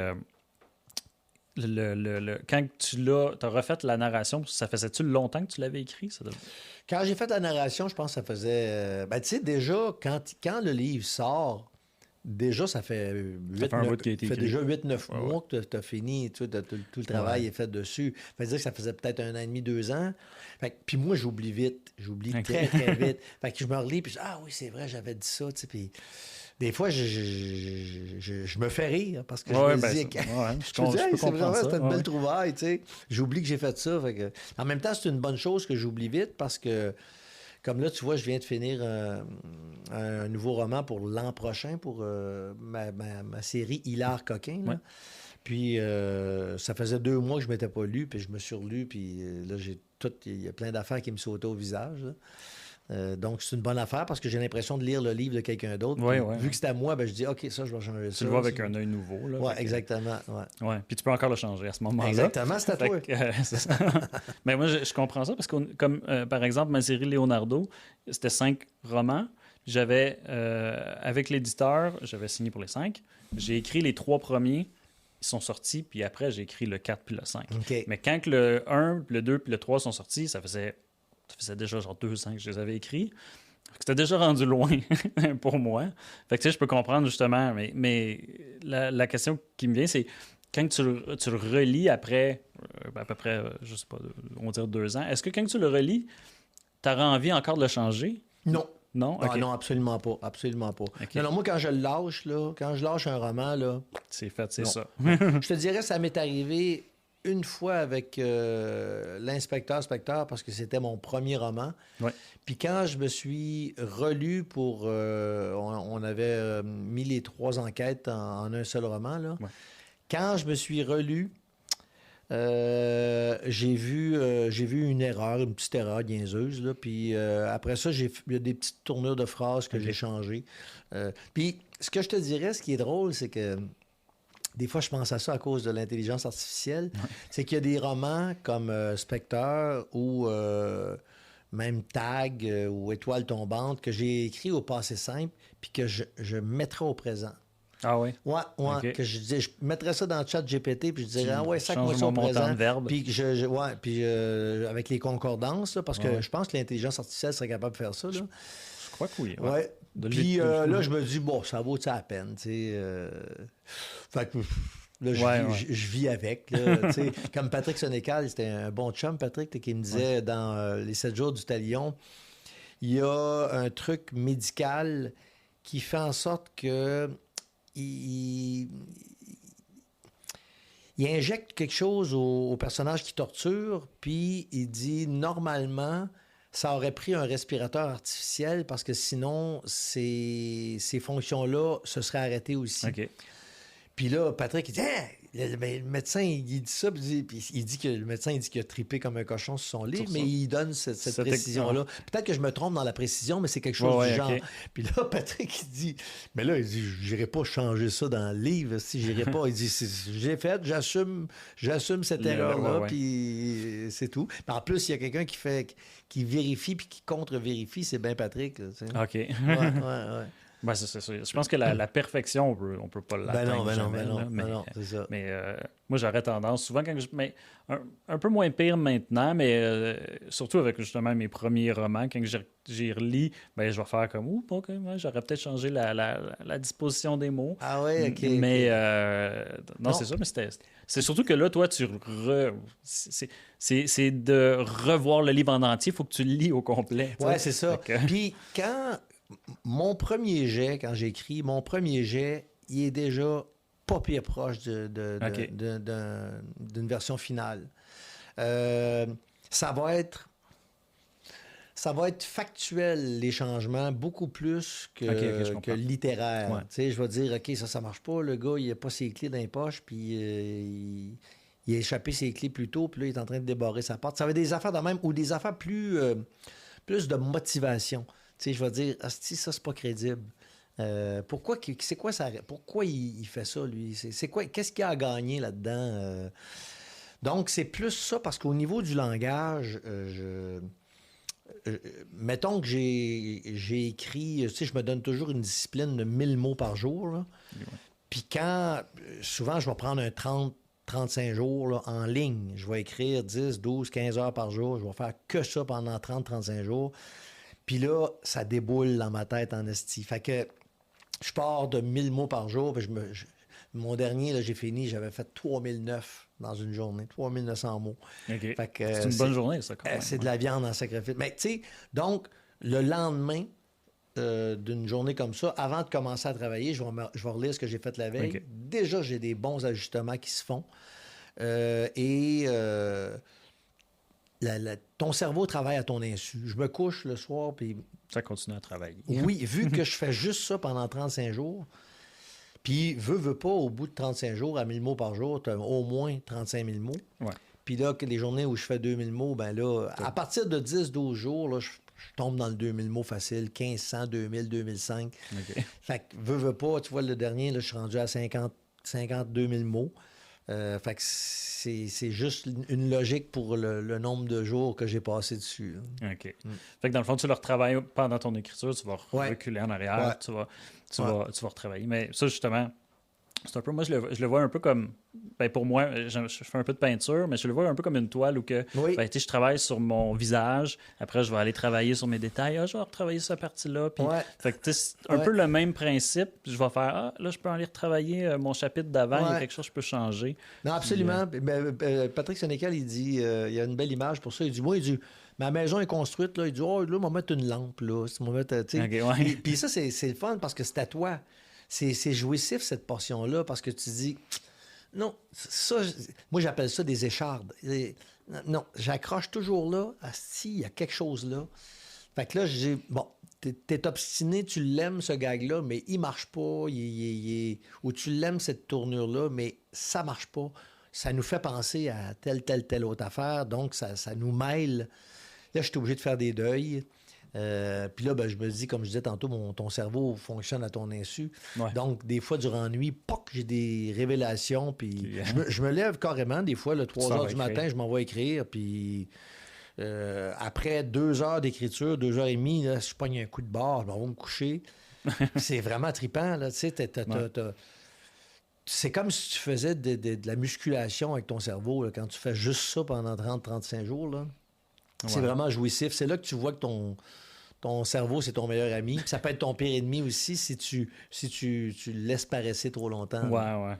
quand tu as refait la narration, ça faisait-tu longtemps que tu l'avais écrit? Quand j'ai fait la narration, je pense que ça faisait... tu sais, déjà, quand le livre sort, déjà, ça fait 8-9 mois que tu as fini, tout le travail est fait dessus. Ça veut dire que ça faisait peut-être 1 an et demi, 2 ans. Puis moi, j'oublie vite. J'oublie très, très vite. Fait que je me relis, puis oui, c'est vrai, j'avais dit ça, tu sais, puis... Des fois, je me fais rire parce que je me dis... c'est vraiment une belle trouvaille, tu sais. J'oublie que j'ai fait ça. Fait que... En même temps, c'est une bonne chose que j'oublie vite parce que, comme là, tu vois, je viens de finir un nouveau roman pour l'an prochain, pour ma série Hilaire Coquin. Là. Ouais. Puis, ça faisait 2 mois que je ne m'étais pas lu, puis je me suis relu, puis là, il y a plein d'affaires qui me sautaient au visage, là. Donc, c'est une bonne affaire parce que j'ai l'impression de lire le livre de quelqu'un d'autre. Vu que c'est à moi, je dis, OK, ça, je vais changer ça. Tu le vois avec un œil nouveau. Oui, exactement. Ouais. Puis tu peux encore le changer à ce moment-là. Exactement, c'est à toi. C'est ça. Mais moi, je comprends ça parce que, comme par exemple, ma série Leonardo, c'était 5 romans. J'avais, avec l'éditeur, j'avais signé pour les 5. J'ai écrit les 3 premiers. Ils sont sortis, puis après, j'ai écrit le 4 puis le 5. Okay. Mais quand le 1, le 2 puis le 3 sont sortis, ça faisait déjà genre 2 ans que je les avais écrits. C'était déjà rendu loin pour moi. Fait que tu sais, je peux comprendre justement, mais la question qui me vient, c'est quand tu le relis après à peu près, je sais pas, on va dire 2 ans, est-ce que quand tu le relis, tu auras envie encore de le changer? Non. Non? Okay. Non, absolument pas. Absolument pas. Okay. Non, moi, quand je le lâche, là, quand je lâche un roman, là... C'est fait, c'est ça. Je te dirais, ça m'est arrivé une fois avec l'inspecteur Specteur parce que c'était mon premier roman. Ouais. Puis quand je me suis relu pour... on avait mis les 3 enquêtes en un seul roman, là. Ouais. Quand je me suis relu, j'ai vu une petite erreur niaiseuse, là. Puis après ça, il y a des petites tournures de phrases que j'ai changées. Puis ce que je te dirais, ce qui est drôle, c'est que des fois, je pense à ça à cause de l'intelligence artificielle. Ouais. C'est qu'il y a des romans comme Spectre ou même Tag ou Étoile tombante que j'ai écrit au passé simple puis que je mettrais au présent. Ah oui? Ouais. Okay. Que je mettrais ça dans le chat GPT puis je dirais, sac-moi ça au présent. Puis avec les concordances, là, parce que je pense que l'intelligence artificielle serait capable de faire ça. Là. Je crois que oui. Ouais. Puis là, je me dis, ça vaut ça la peine, tu sais. Fait que là, je vis avec. Là, comme Patrick Sénécal, c'était un bon chum, Patrick, qui me disait dans Les 7 jours du Talion, il y a un truc médical qui fait en sorte que il injecte quelque chose au personnage qui torture, puis il dit, normalement, ça aurait pris un respirateur artificiel parce que sinon, ces fonctions-là se seraient arrêtées aussi. Okay. Puis là, Patrick, il dit, hein, le médecin, il dit ça, puis il dit que le médecin, il dit qu'il a trippé comme un cochon sur son livre, mais il donne cette précision-là. Peut-être que je me trompe dans la précision, mais c'est quelque chose du genre. Okay. Puis là, Patrick, il dit, mais là, il dit, j'irai pas changer ça dans le livre, si j'irai pas. Il dit, j'ai fait, j'assume cette erreur-là, puis c'est tout. Puis en plus, il y a quelqu'un qui vérifie puis qui contre-vérifie, c'est bien Patrick. Là, OK. ouais. Ben, c'est ça. Je pense que la perfection, on peut pas l'atteindre jamais. C'est ça. Mais moi, j'aurais tendance, souvent, mais un peu moins pire maintenant, mais surtout avec justement mes premiers romans, quand j'y relis, ben, je vais faire comme, j'aurais peut-être changé la disposition des mots. Ah oui, OK. Mais non, c'est ça, mais c'est surtout que là, toi, c'est de revoir le livre en entier, il faut que tu le lis au complet. Oui, c'est ça. Puis quand quand j'écris, mon premier jet, il est déjà pas pire proche d'une version finale. Ça va être factuel, les changements, beaucoup plus que littéraire. Ouais. Tu sais, je vais dire, OK, ça marche pas, le gars, il a pas ses clés dans les poches, puis il a échappé ses clés plus tôt, puis là, il est en train de débarrer sa porte. Ça va être des affaires de même, ou des affaires plus de motivation. Tu sais, je vais dire, asti, ça, c'est pas crédible. Pourquoi il fait ça, lui? Qu'est-ce qu'il a à gagner là-dedans? Donc, c'est plus ça, parce qu'au niveau du langage, mettons que j'ai écrit, tu sais, je me donne toujours une discipline de 1000 mots par jour. Là. Ouais. Puis souvent, je vais prendre un 35 jours là, en ligne. Je vais écrire 10, 12, 15 heures par jour. Je vais faire que ça pendant 30-35 jours. Puis là, ça déboule dans ma tête en esti. Fait que je pars de 1000 mots par jour. Puis mon dernier, là, j'ai fini, j'avais fait 3009 dans une journée. 3900 mots. Okay. Fait que, c'est une bonne journée, ça, quand même. C'est de la viande en sacrifice. Mais tu sais, donc, le lendemain d'une journée comme ça, avant de commencer à travailler, je vais relire ce que j'ai fait la veille. Okay. Déjà, j'ai des bons ajustements qui se font. Ton cerveau travaille à ton insu. Je me couche le soir, puis... Ça continue à travailler. Oui, vu que je fais juste ça pendant 35 jours, puis veux pas, au bout de 35 jours, à 1000 mots par jour, tu as au moins 35 000 mots. Ouais. Puis là, les journées où je fais 2000 mots, ben là, à partir de 10-12 jours, là, je tombe dans le 2000 mots facile, 1500, 2000, 2005. Okay. Fait que veux pas, tu vois, le dernier, là, je suis rendu à 52 000 mots. Fait que c'est juste une logique pour le nombre de jours que j'ai passé dessus. Là. OK. Fait que dans le fond, tu le retravailles pendant ton écriture, tu vas reculer en arrière, tu vas retravailler. Mais ça, justement, c'est un peu... Moi, je le vois un peu comme... Ben pour moi, je fais un peu de peinture, mais je le vois un peu comme une toile où que, je travaille sur mon visage, après, je vais aller travailler sur mes détails. Je vais retravailler cette partie-là. Puis, fait que c'est un peu le même principe. Je vais faire, là, je peux aller retravailler mon chapitre d'avant. Il y a quelque chose que je peux changer. Non, absolument. Patrick Sénécal, il dit, il y a une belle image pour ça. Il dit, ma maison est construite, là. Il dit, là, on va mettre une lampe, là. Puis ça, c'est le fun parce que c'est à toi. C'est jouissif, cette portion-là, parce que tu dis... Non, ça, moi, j'appelle ça des échardes. Non, j'accroche toujours là. Si, il y a quelque chose là. Fait que là, t'es obstiné, tu l'aimes, ce gag-là, mais il marche pas. Ou tu l'aimes, cette tournure-là, mais ça marche pas. Ça nous fait penser à telle autre affaire, donc ça nous mêle. Là, je suis obligé de faire des deuils. Puis là, je me dis, comme je disais tantôt, ton cerveau fonctionne à ton insu. Ouais. Donc, des fois, durant la nuit, j'ai des révélations. Puis je me lève carrément. Des fois, 3 heures du matin, je m'en vais écrire. Puis après 2 heures d'écriture, 2 heures et demie, là, je pogne un coup de barre, je m'en vais me coucher. C'est vraiment trippant. Là, tu sais, c'est comme si tu faisais de la musculation avec ton cerveau. Là, quand tu fais juste ça pendant 30-35 jours, là. C'est vraiment jouissif. C'est là que tu vois que ton cerveau, c'est ton meilleur ami. Puis ça peut être ton pire ennemi aussi si tu le laisses paresser trop longtemps. Ouais.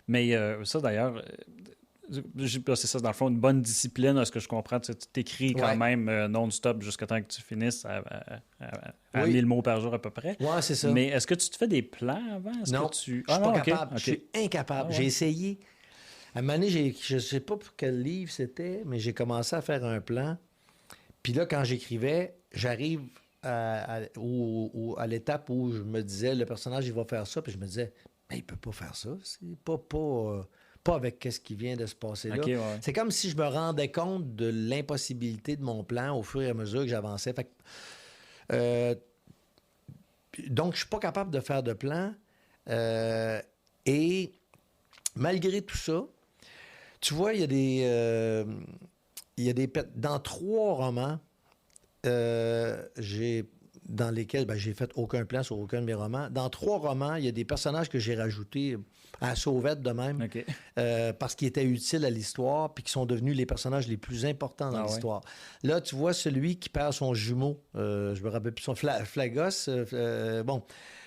Mais ça, d'ailleurs, c'est ça, dans le fond, une bonne discipline, à ce que je comprends. Tu t'écris quand même non-stop jusqu'à temps que tu finisses à 1000 mots par jour à peu près. Ouais, c'est ça. Mais est-ce que tu te fais des plans avant? Non, je suis pas capable. Okay. Je suis incapable. J'ai essayé. À un moment donné, je ne sais pas pour quel livre c'était, mais j'ai commencé à faire un plan. Puis là, quand j'écrivais, j'arrive à l'étape où je me disais, le personnage, il va faire ça. Puis je me disais, Mais il peut pas faire ça. C'est pas avec ce qui vient de se passer là. OK, ouais. C'est comme si je me rendais compte de l'impossibilité de mon plan au fur et à mesure que j'avançais. Fait que, donc, je suis pas capable de faire de plan. Et malgré tout ça, tu vois, il y a des dans 3 romans, dans lesquels j'ai fait aucun plan sur aucun de mes romans. Dans 3 romans, il y a des personnages que j'ai rajoutés à la sauvette de même, OK. parce qu'ils étaient utiles à l'histoire puis qui sont devenus les personnages les plus importants dans l'histoire. Là, tu vois celui qui perd son jumeau, je me rappelle plus son Flagos.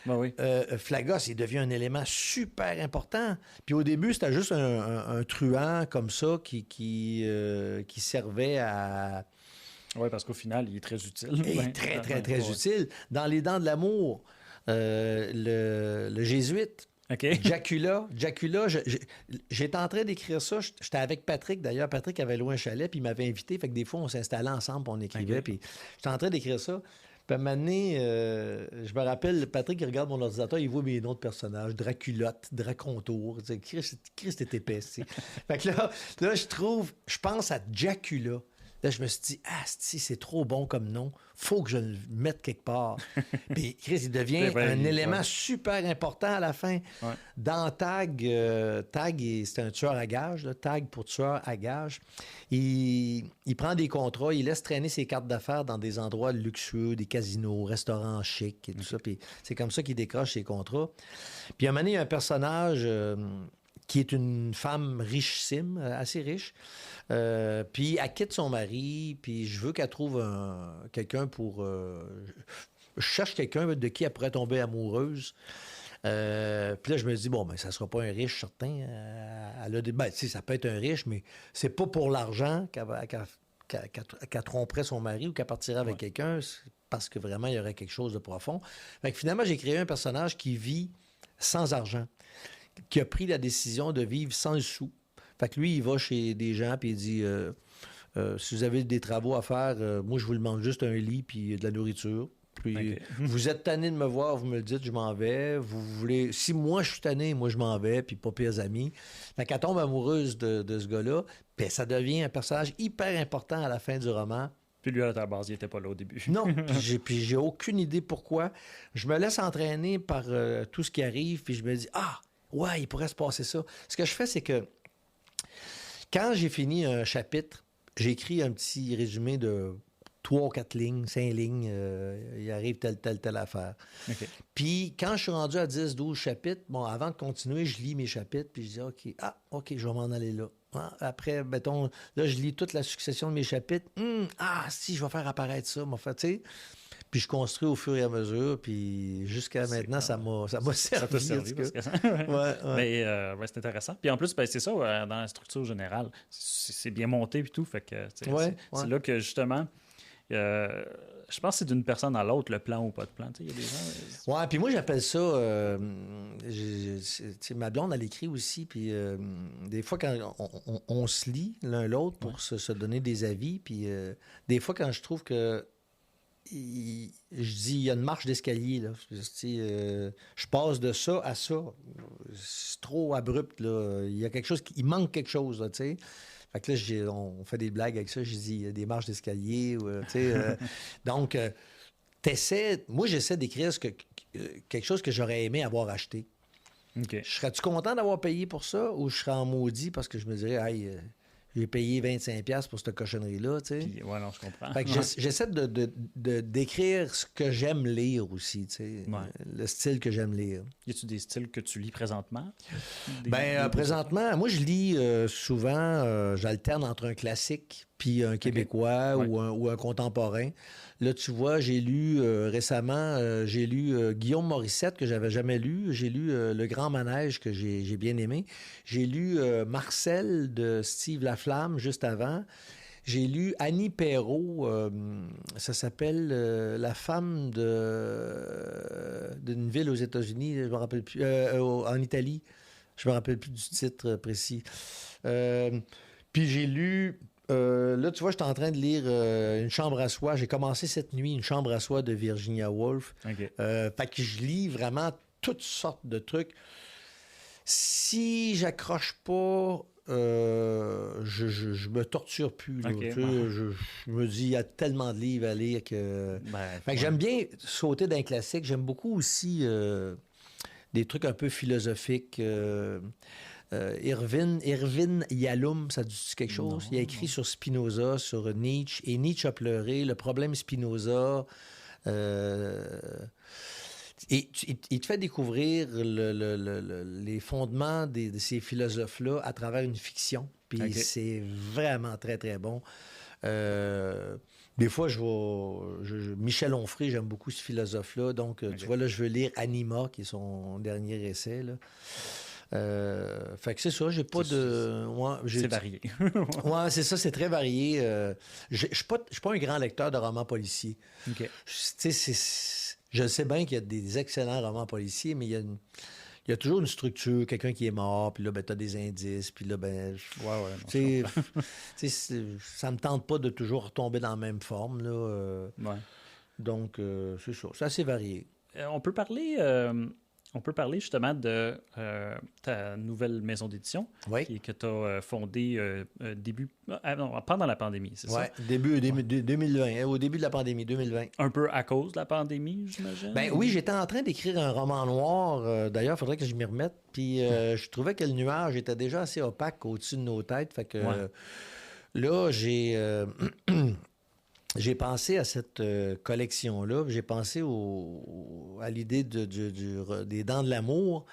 Oui. Flagos, il devient un élément super important. Puis au début, c'était juste un truand comme ça qui servait à... Oui, parce qu'au final, il est très utile. Il est très utile. Dans Les Dents de l'amour, le jésuite, OK. Dracula, j'étais en train d'écrire ça. J'étais avec Patrick, d'ailleurs. Patrick avait loué un chalet, puis il m'avait invité. Fait que des fois, on s'installait ensemble, puis on écrivait. Puis j'étais en train d'écrire ça. Puis à un moment donné, je me rappelle, Patrick, il regarde mon ordinateur, il voit mes noms de personnages. Draculotte, Dracontour. Christ est épais. Fait que là, je pense à Dracula. Là, je me suis dit, c'est trop bon comme nom. Faut que je le mette quelque part. Puis Chris, il devient un élément super important à la fin. Ouais. Dans Tag, c'est un tueur à gages. Tag pour tueur à gages. Il prend des contrats, il laisse traîner ses cartes d'affaires dans des endroits luxueux, des casinos, restaurants chics et tout ça. Puis c'est comme ça qu'il décroche ses contrats. Puis à un moment donné, il y a un personnage... qui est une femme richissime, assez riche. Puis elle quitte son mari, puis je veux qu'elle trouve quelqu'un pour... je cherche quelqu'un de qui elle pourrait tomber amoureuse. Puis là, je me dis, ça sera pas un riche, certain. Elle a ça peut être un riche, mais c'est pas pour l'argent qu'elle tromperait son mari ou qu'elle partirait avec quelqu'un, parce que vraiment, il y aurait quelque chose de profond. Fait que finalement, j'ai créé un personnage qui vit sans argent, qui a pris la décision de vivre sans le sou. Fait que lui, il va chez des gens puis il dit si vous avez des travaux à faire, moi, je vous demande juste un lit puis de la nourriture. Puis vous êtes tanné de me voir, vous me le dites, je m'en vais. Vous voulez... Si moi, je suis tanné, moi, je m'en vais, puis pas pires amis. Fait qu'elle tombe amoureuse de ce gars-là, puis ça devient un personnage hyper important à la fin du roman. Puis lui, à la base, il n'était pas là au début. Non, puis j'ai aucune idée pourquoi. Je me laisse entraîner par tout ce qui arrive, puis je me dis, ouais, il pourrait se passer ça. Ce que je fais, c'est que quand j'ai fini un chapitre, j'écris un petit résumé de 3 ou 4 lignes, 5 lignes, il arrive telle affaire. Okay. Puis quand je suis rendu à 10, 12 chapitres, avant de continuer, je lis mes chapitres, puis je dis, OK, je vais m'en aller là. Après, mettons, là, je lis toute la succession de mes chapitres. Si, je vais faire apparaître ça, tu sais. Puis je construis au fur et à mesure, puis jusqu'à maintenant, ça m'a servi. Ça t'a servi, parce que... Mais c'est intéressant. Puis en plus, c'est ça, dans la structure générale, c'est bien monté et tout, fait que c'est là que, justement, je pense que c'est d'une personne à l'autre, le plan ou pas de plan. Il y a des gens... Ouais, puis moi, j'appelle ça... ma blonde, elle écrit aussi, puis des fois, quand on se lit l'un l'autre pour se donner des avis, puis des fois, quand je trouve que je dis, il y a une marche d'escalier, là. Je passe de ça à ça. C'est trop abrupt, là. Il y a quelque chose, il manque quelque chose, là, tu sais. Fait que là, on fait des blagues avec ça. Je dis, il y a des marches d'escalier, tu sais. Donc, moi, j'essaie d'écrire quelque chose que j'aurais aimé avoir acheté. Okay. Serais-tu content d'avoir payé pour ça ou je serais en maudit parce que je me dirais, j'ai payé 25$ pour cette cochonnerie-là, tu sais. Puis, non, je comprends. Fait que j'essaie d'écrire ce que j'aime lire aussi, tu sais. Le style que j'aime lire. Y a-tu des styles que tu lis présentement? Présentement, moi, je lis souvent, j'alterne entre un classique puis un québécois ou un contemporain. Là, tu vois, j'ai lu récemment, Guillaume Morissette, que j'avais jamais lu. J'ai lu Le Grand Manège, que j'ai bien aimé. J'ai lu Marcel de Steve Laflamme, juste avant. J'ai lu Annie Perrault, ça s'appelle La femme d'une ville aux États-Unis, je me rappelle plus, en Italie, je me rappelle plus du titre précis. Puis j'ai lu... là, tu vois, je suis en train de lire Une chambre à soie. J'ai commencé cette nuit Une chambre à soie de Virginia Woolf. Okay. Fait que je lis vraiment toutes sortes de trucs. Si j'accroche pas, je me torture plus. Là. Ok, Tu sais, ouais. je me dis, il y a tellement de livres à lire que... Ben, Fait que ouais. j'aime bien sauter d'un classique. J'aime beaucoup aussi des trucs un peu philosophiques. Irvin Yalom, ça dit quelque chose? Non, Il a écrit non. sur Spinoza, sur Nietzsche, et Nietzsche a pleuré. Le problème Spinoza... euh, il te fait découvrir les fondements de ces philosophes-là à travers une fiction. Puis OK. c'est vraiment très, très bon. Euh, des fois, Michel Onfray, j'aime beaucoup ce philosophe-là. Donc, tu OK. vois, là, je veux lire Anima, qui est son dernier essai. Là. Fait que c'est ça, j'ai pas C'est de... Ouais, c'est varié. ouais, c'est ça, c'est très varié. Je suis pas un grand lecteur de romans policiers. OK. Tu sais, je sais bien qu'il y a des excellents romans policiers, mais il y a toujours une structure, quelqu'un qui est mort, puis là, ben, t'as des indices, puis là, ben, Ouais, ouais. Non, tu sais, ça me tente pas de toujours retomber dans la même forme, là. ouais. Donc, c'est ça. C'est assez varié. On peut parler, justement de ta nouvelle maison d'édition Oui. que tu as fondée non, pendant la pandémie, c'est Ouais, ça? début 2020, hein, au début de la pandémie, 2020. Un peu à cause de la pandémie, j'imagine? Ben oui, j'étais en train d'écrire un roman noir. D'ailleurs, il faudrait que je m'y remette. Puis je trouvais que le nuage était déjà assez opaque au-dessus de nos têtes. Fait que Ouais. là, j'ai pensé à cette collection-là. J'ai pensé à l'idée des Dents de l'amour.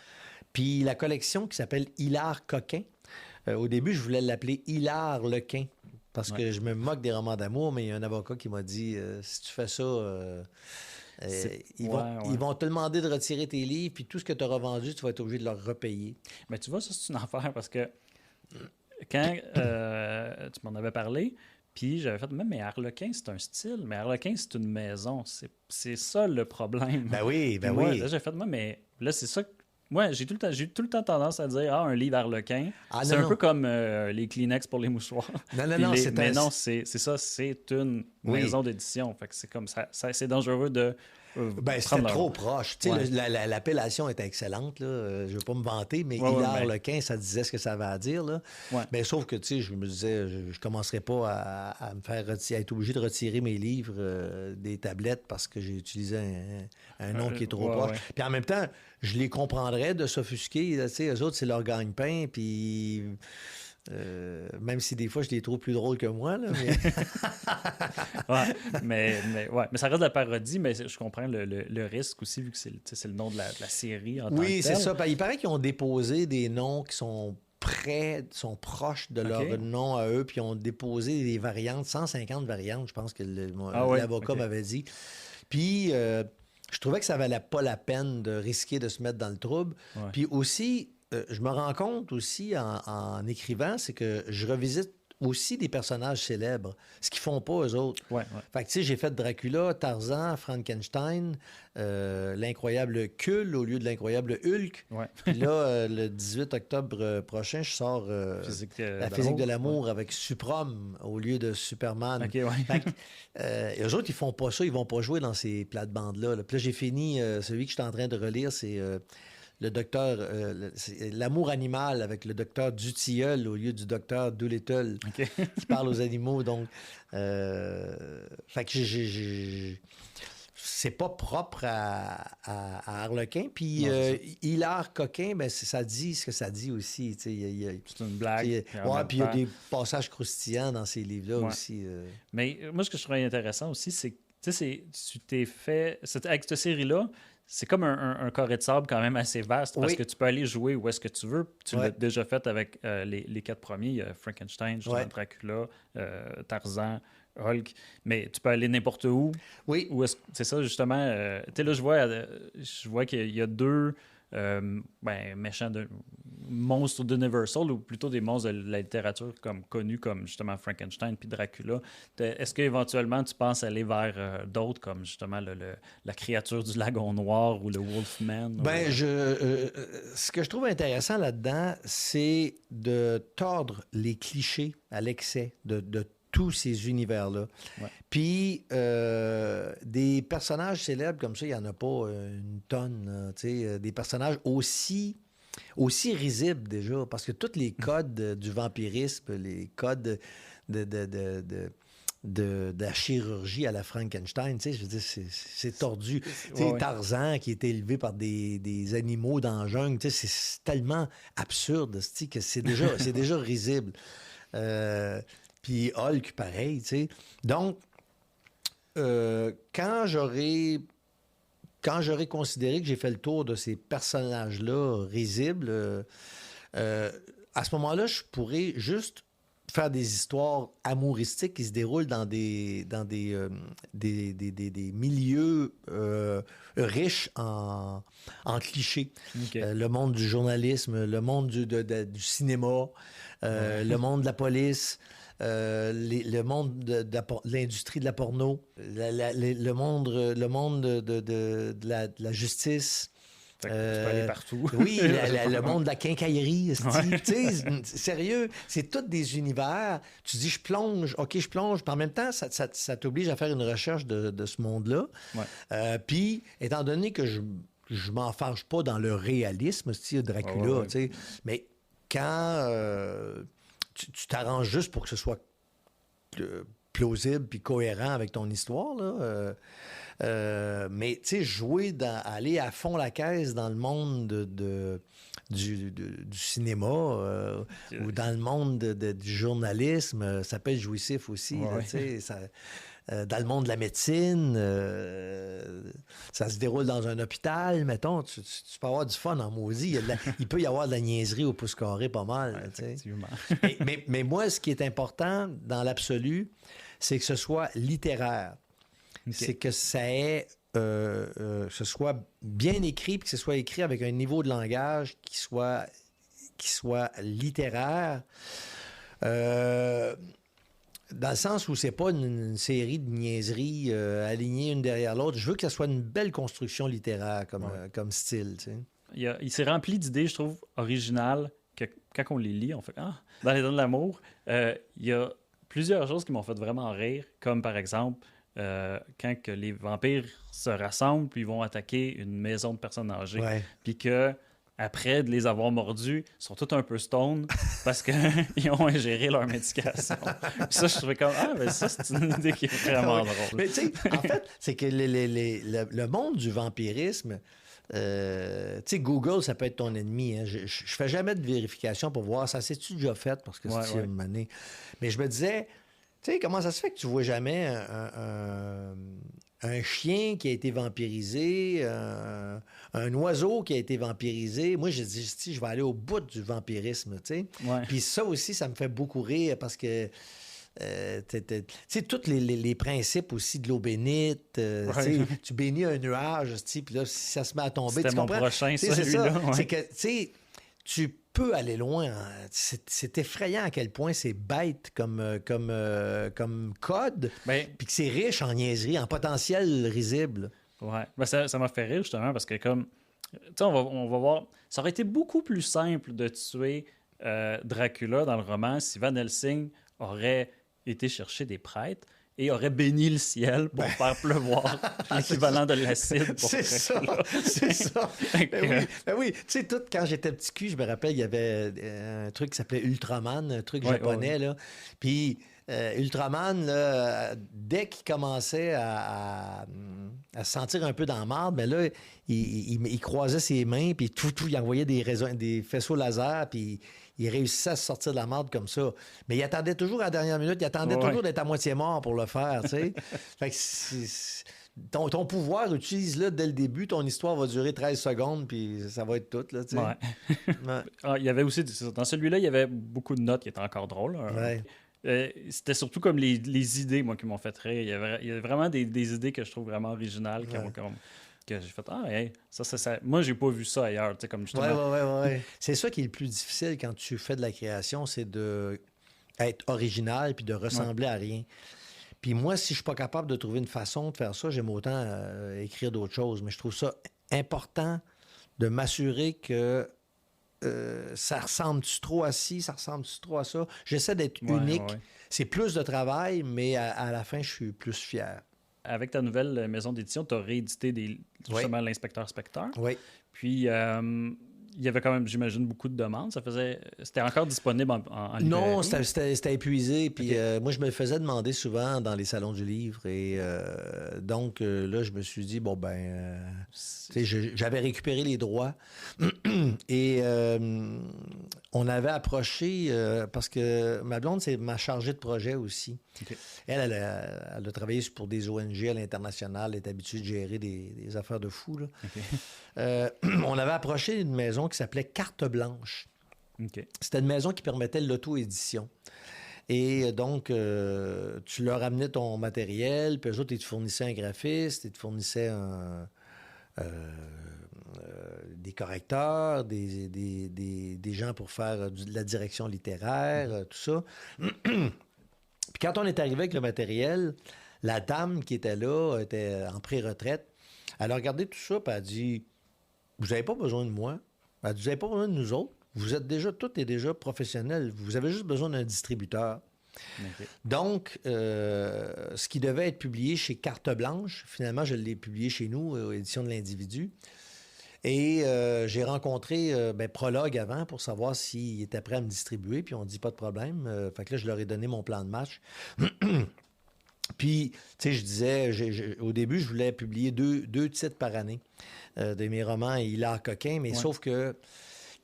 Puis la collection qui s'appelle Hilar Coquin. Au début, je voulais l'appeler Hilar Lequin. Parce Ouais. que je me moque des romans d'amour, mais il y a un avocat qui m'a dit si tu fais ça, ils Ouais. ils vont te demander de retirer tes livres, puis tout ce que tu as revendu, tu vas être obligé de leur repayer. Mais tu vois, ça, c'est une affaire parce que quand tu m'en avais parlé, puis j'avais fait, mais Harlequin, c'est un style, mais Harlequin, c'est une maison. C'est ça le problème. Ben oui, Puis ben moi, oui. là, j'ai fait, mais là, c'est ça. Moi, j'ai eu tout le temps tendance à dire, un livre Harlequin. Ah C'est non, un non. peu comme les Kleenex pour les mouchoirs. Non, non, Puis non, mais non, c'est ça, c'est une Oui. maison d'édition. Fait que c'est comme ça, c'est dangereux de Ben, c'était prendre leur trop nom. proche. Tu sais, Ouais. l'appellation était excellente, là. Je ne veux pas me vanter, mais Ouais, ouais, Hilar mais- Lequin, ça disait ce que ça avait à dire, là. Ouais. Mais sauf que, tu sais, je me disais, je ne commencerai pas à me faire à être obligé de retirer mes livres des tablettes parce que j'ai utilisé un nom qui est trop Ouais, proche. ouais. Puis en même temps, je les comprendrais de s'offusquer. Là, tu sais, eux autres, c'est leur gagne-pain, puis... même si des fois je les trouve plus drôles que moi, là, mais... Ouais, mais ça reste de la parodie, mais je comprends le risque aussi, vu que c'est le nom de la série en tant Oui, que c'est tel. ça. Ben, il paraît qu'ils ont déposé des noms qui sont sont proches de leur OK. nom à eux, puis ils ont déposé des variantes, 150 variantes, je pense que Ah ouais, l'avocat OK. m'avait dit. Puis, je trouvais que ça valait pas la peine de risquer de se mettre dans le trouble. Ouais. Puis aussi, je me rends compte aussi en écrivant, c'est que je revisite aussi des personnages célèbres, ce qu'ils font pas eux autres. Ouais. Fait que, tu sais, j'ai fait Dracula, Tarzan, Frankenstein, l'incroyable Kull au lieu de l'incroyable Hulk. Ouais. Puis là, le 18 octobre prochain, je sors Physique, La physique de l'amour avec Suprom au lieu de Superman. OK, ouais. Fait que, eux autres, ils font pas ça, ils vont pas jouer dans ces plates-bandes-là. Là. Puis là, j'ai fini, celui que je suis en train de relire, c'est le docteur, c'est L'amour animal avec le docteur Dutilleul au lieu du docteur Doolittle OK. qui parle aux animaux. Donc, fait que c'est pas propre à Harlequin. Puis, Non, c'est Hilar Coquin, ben, ça dit ce que ça dit aussi. Tu sais, C'est une blague. ouais, puis en même puis il y a temps- des passages croustillants dans ces livres-là Ouais. aussi. Mais moi, ce que je trouvais intéressant aussi, c'est que tu sais, tu t'es fait. Avec cette série-là, c'est comme un carré de sable quand même assez vaste parce Oui. que tu peux aller jouer où est-ce que tu veux. Tu l'as Ouais. déjà fait avec les quatre premiers, il y a Frankenstein, justement, Ouais. Dracula, Tarzan, Hulk, mais tu peux aller n'importe où. Oui, Où est-ce c'est ça justement? Tu sais là, je vois qu'il y a deux méchants monstres d'Universal ou plutôt des monstres de la littérature comme connus comme justement Frankenstein puis Dracula. Est-ce qu'éventuellement tu penses aller vers d'autres comme justement la créature du lagon noir ou le Wolfman? ben, ce que je trouve intéressant là-dedans, c'est de tordre les clichés à l'excès de tous ces univers-là. Ouais. Puis, des personnages célèbres comme ça, il n'y en a pas une tonne. Là, tu sais, des personnages aussi risible déjà, parce que tous les codes du vampirisme, les codes de la chirurgie à la Frankenstein, tu sais, je veux dire, c'est tordu. Tu sais, Tarzan qui était élevé par des animaux dans la jungle, tu sais, c'est tellement absurde, tu sais, que c'est déjà risible. Puis Hulk, pareil, tu sais. Donc, quand j'aurais considéré que j'ai fait le tour de ces personnages-là risibles, à ce moment-là, je pourrais juste faire des histoires amouristiques qui se déroulent dans des milieux riches en clichés. Okay. Le monde du journalisme, le monde du cinéma, le monde de la police, le monde de l'industrie de la porno, le monde de la justice. Tu peux aller partout. Oui, le monde de la quincaillerie. Ouais. Tu sais, sérieux, c'est tous des univers. Tu dis, je plonge, puis en même temps, ça t'oblige à faire une recherche de ce monde-là. Ouais. Puis, étant donné que je m'enfarge pas dans le réalisme, Dracula, tu sais, mais quand tu t'arranges juste pour que ce soit plausible puis cohérent avec ton histoire, là, mais tu sais, aller à fond la caisse dans le monde du cinéma ou dans le monde du journalisme, ça peut être jouissif aussi. Là, tu sais, dans le monde de la médecine, ça se déroule dans un hôpital, mettons, tu peux avoir du fun en maudit. Il peut y avoir de la niaiserie au pouce carré pas mal. Effectivement. mais moi, ce qui est important dans l'absolu, c'est que ce soit littéraire. Okay. C'est que ce soit bien écrit, puis que ce soit écrit avec un niveau de langage qui soit littéraire. Dans le sens où c'est pas une série de niaiseries alignées une derrière l'autre. Je veux que ça soit une belle construction littéraire comme style. Tu sais. Il s'est rempli d'idées, je trouve, originales, que quand on les lit, on fait « Ah! » Dans Les Dents de l'amour, il y a plusieurs choses qui m'ont fait vraiment rire, comme par exemple quand que les vampires se rassemblent puis ils vont attaquer une maison de personnes âgées. Puis que après de les avoir mordus, ils sont tous un peu stone parce qu'ils ont ingéré leur médication. Ça, je trouvais comme ben ça, c'est une idée qui est vraiment drôle. Mais tu sais, en fait, c'est que le monde du vampirisme, tu sais, Google, ça peut être ton ennemi. Hein. Je fais jamais de vérification pour voir ça. C'est-tu déjà fait? Parce que c'est une année. Mais je me disais, tu sais, comment ça se fait que tu vois jamais un chien qui a été vampirisé, un oiseau qui a été vampirisé? Moi, j'ai dit, je vais aller au bout du vampirisme, tu sais. Puis ça aussi, ça me fait beaucoup rire parce que tu sais, tous les principes aussi de l'eau bénite, tu bénis un nuage, puis là, si ça se met à tomber, tu comprends? Prochain, c'est ça. C'est que, tu sais, tu peux aller loin. C'est effrayant à quel point c'est bête comme code, puis que c'est riche en niaiserie, en potentiel risible. Ouais. Ben ça m'a fait rire, justement, parce que comme, tu sais, on va voir, ça aurait été beaucoup plus simple de tuer Dracula dans le roman si Van Helsing aurait été chercher des prêtres et aurait béni le ciel pour faire pleuvoir l'équivalent de l'acide. C'est ça. Ben oui. Tu sais, quand j'étais petit cul, je me rappelle, il y avait un truc qui s'appelait Ultraman, un truc japonais, là. Puis Ultraman, là, dès qu'il commençait à se sentir un peu dans la marde, ben là, il croisait ses mains, puis tout, il envoyait des faisceaux laser, puis il réussissait à se sortir de la marde comme ça. Mais il attendait toujours à la dernière minute, il attendait toujours d'être à moitié mort pour le faire, tu sais. Fait que ton pouvoir, utilise-le dès le début, ton histoire va durer 13 secondes, puis ça va être tout, là, tu sais. Il y avait aussi, dans celui-là, il y avait beaucoup de notes qui étaient encore drôles. C'était surtout comme les idées, moi, qui m'ont fait rire. Il y avait vraiment des idées que je trouve vraiment originales, que j'ai fait ça. Moi, j'ai pas vu ça ailleurs, tu sais, comme justement. Ouais. C'est ça qui est le plus difficile quand tu fais de la création, c'est de être original puis de ressembler à rien. Puis moi, si je suis pas capable de trouver une façon de faire ça, j'aime autant écrire d'autres choses. Mais je trouve ça important de m'assurer que ça ressemble-tu trop à ci, ça ressemble-tu trop à ça. J'essaie d'être unique. C'est plus de travail, mais à la fin, je suis plus fier. Avec ta nouvelle maison d'édition, tu as réédité justement l'Inspecteur Spectre. Oui. Puis, il y avait quand même, j'imagine, beaucoup de demandes. C'était encore disponible en librairie? Non, c'était épuisé. Puis OK. moi, je me le faisais demander souvent dans les salons du livre. Et donc, là, je me suis dit, bon, ben, tu sais, j'avais récupéré les droits. Et on avait approché, parce que ma blonde, c'est ma chargée de projet aussi. OK. Elle a travaillé pour des ONG à l'international. Elle est habituée de gérer des affaires de fou, là. OK. On avait approché une maison qui s'appelait Carte Blanche. OK. C'était une maison qui permettait l'auto-édition. Et donc, tu leur amenais ton matériel, puis eux autres, ils te fournissaient un graphiste, ils te fournissaient des correcteurs, des gens pour faire de la direction littéraire, tout ça. Puis quand on est arrivé avec le matériel, la dame qui était là était en pré-retraite. Elle a regardé tout ça, puis elle a dit, vous n'avez pas besoin de moi. Elle a dit, vous n'avez pas besoin de nous autres. Vous êtes déjà, tout est déjà professionnel. Vous avez juste besoin d'un distributeur. OK. Donc, ce qui devait être publié chez Carte Blanche, finalement, je l'ai publié chez nous, édition de l'Individu. Et j'ai rencontré Prologue avant pour savoir s'ils étaient prêts à me distribuer. Puis on dit pas de problème. Fait que là, je leur ai donné mon plan de match. Puis, tu sais, je disais, au début, je voulais publier deux titres par année de mes romans Hilaire Coquin, mais sauf que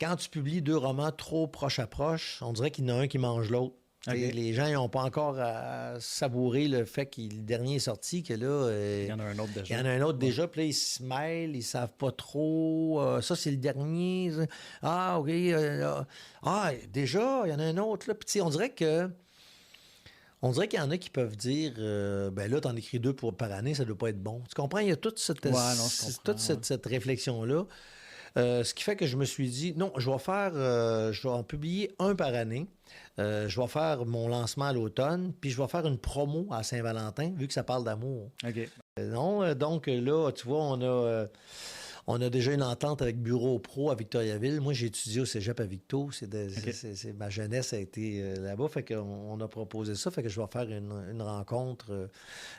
quand tu publies 2 romans trop proche à proche, on dirait qu'il y en a un qui mange l'autre. Okay. Les gens n'ont pas encore à savourer le fait que le dernier est sorti, que là... il y en a un autre déjà. Il y en a un autre déjà, puis là, ils se mêlent, ils savent pas trop. Ça, c'est le dernier. Ah, OK. Déjà, il y en a un autre, là. Puis, tu sais, on dirait qu'il y en a qui peuvent dire, ben là, t'en écris 2 par année, ça doit pas être bon. Tu comprends? Il y a toute cette, cette réflexion-là. Ce qui fait que je me suis dit, non, je vais en publier 1 par année. Je vais faire mon lancement à l'automne, puis je vais faire une promo à Saint-Valentin, vu que ça parle d'amour. OK. Donc là, tu vois, on a déjà une entente avec Bureau Pro à Victoriaville. Moi, j'ai étudié au cégep à Victo. Ma jeunesse a été là-bas. Fait qu'on a proposé ça. Fait que je vais faire une rencontre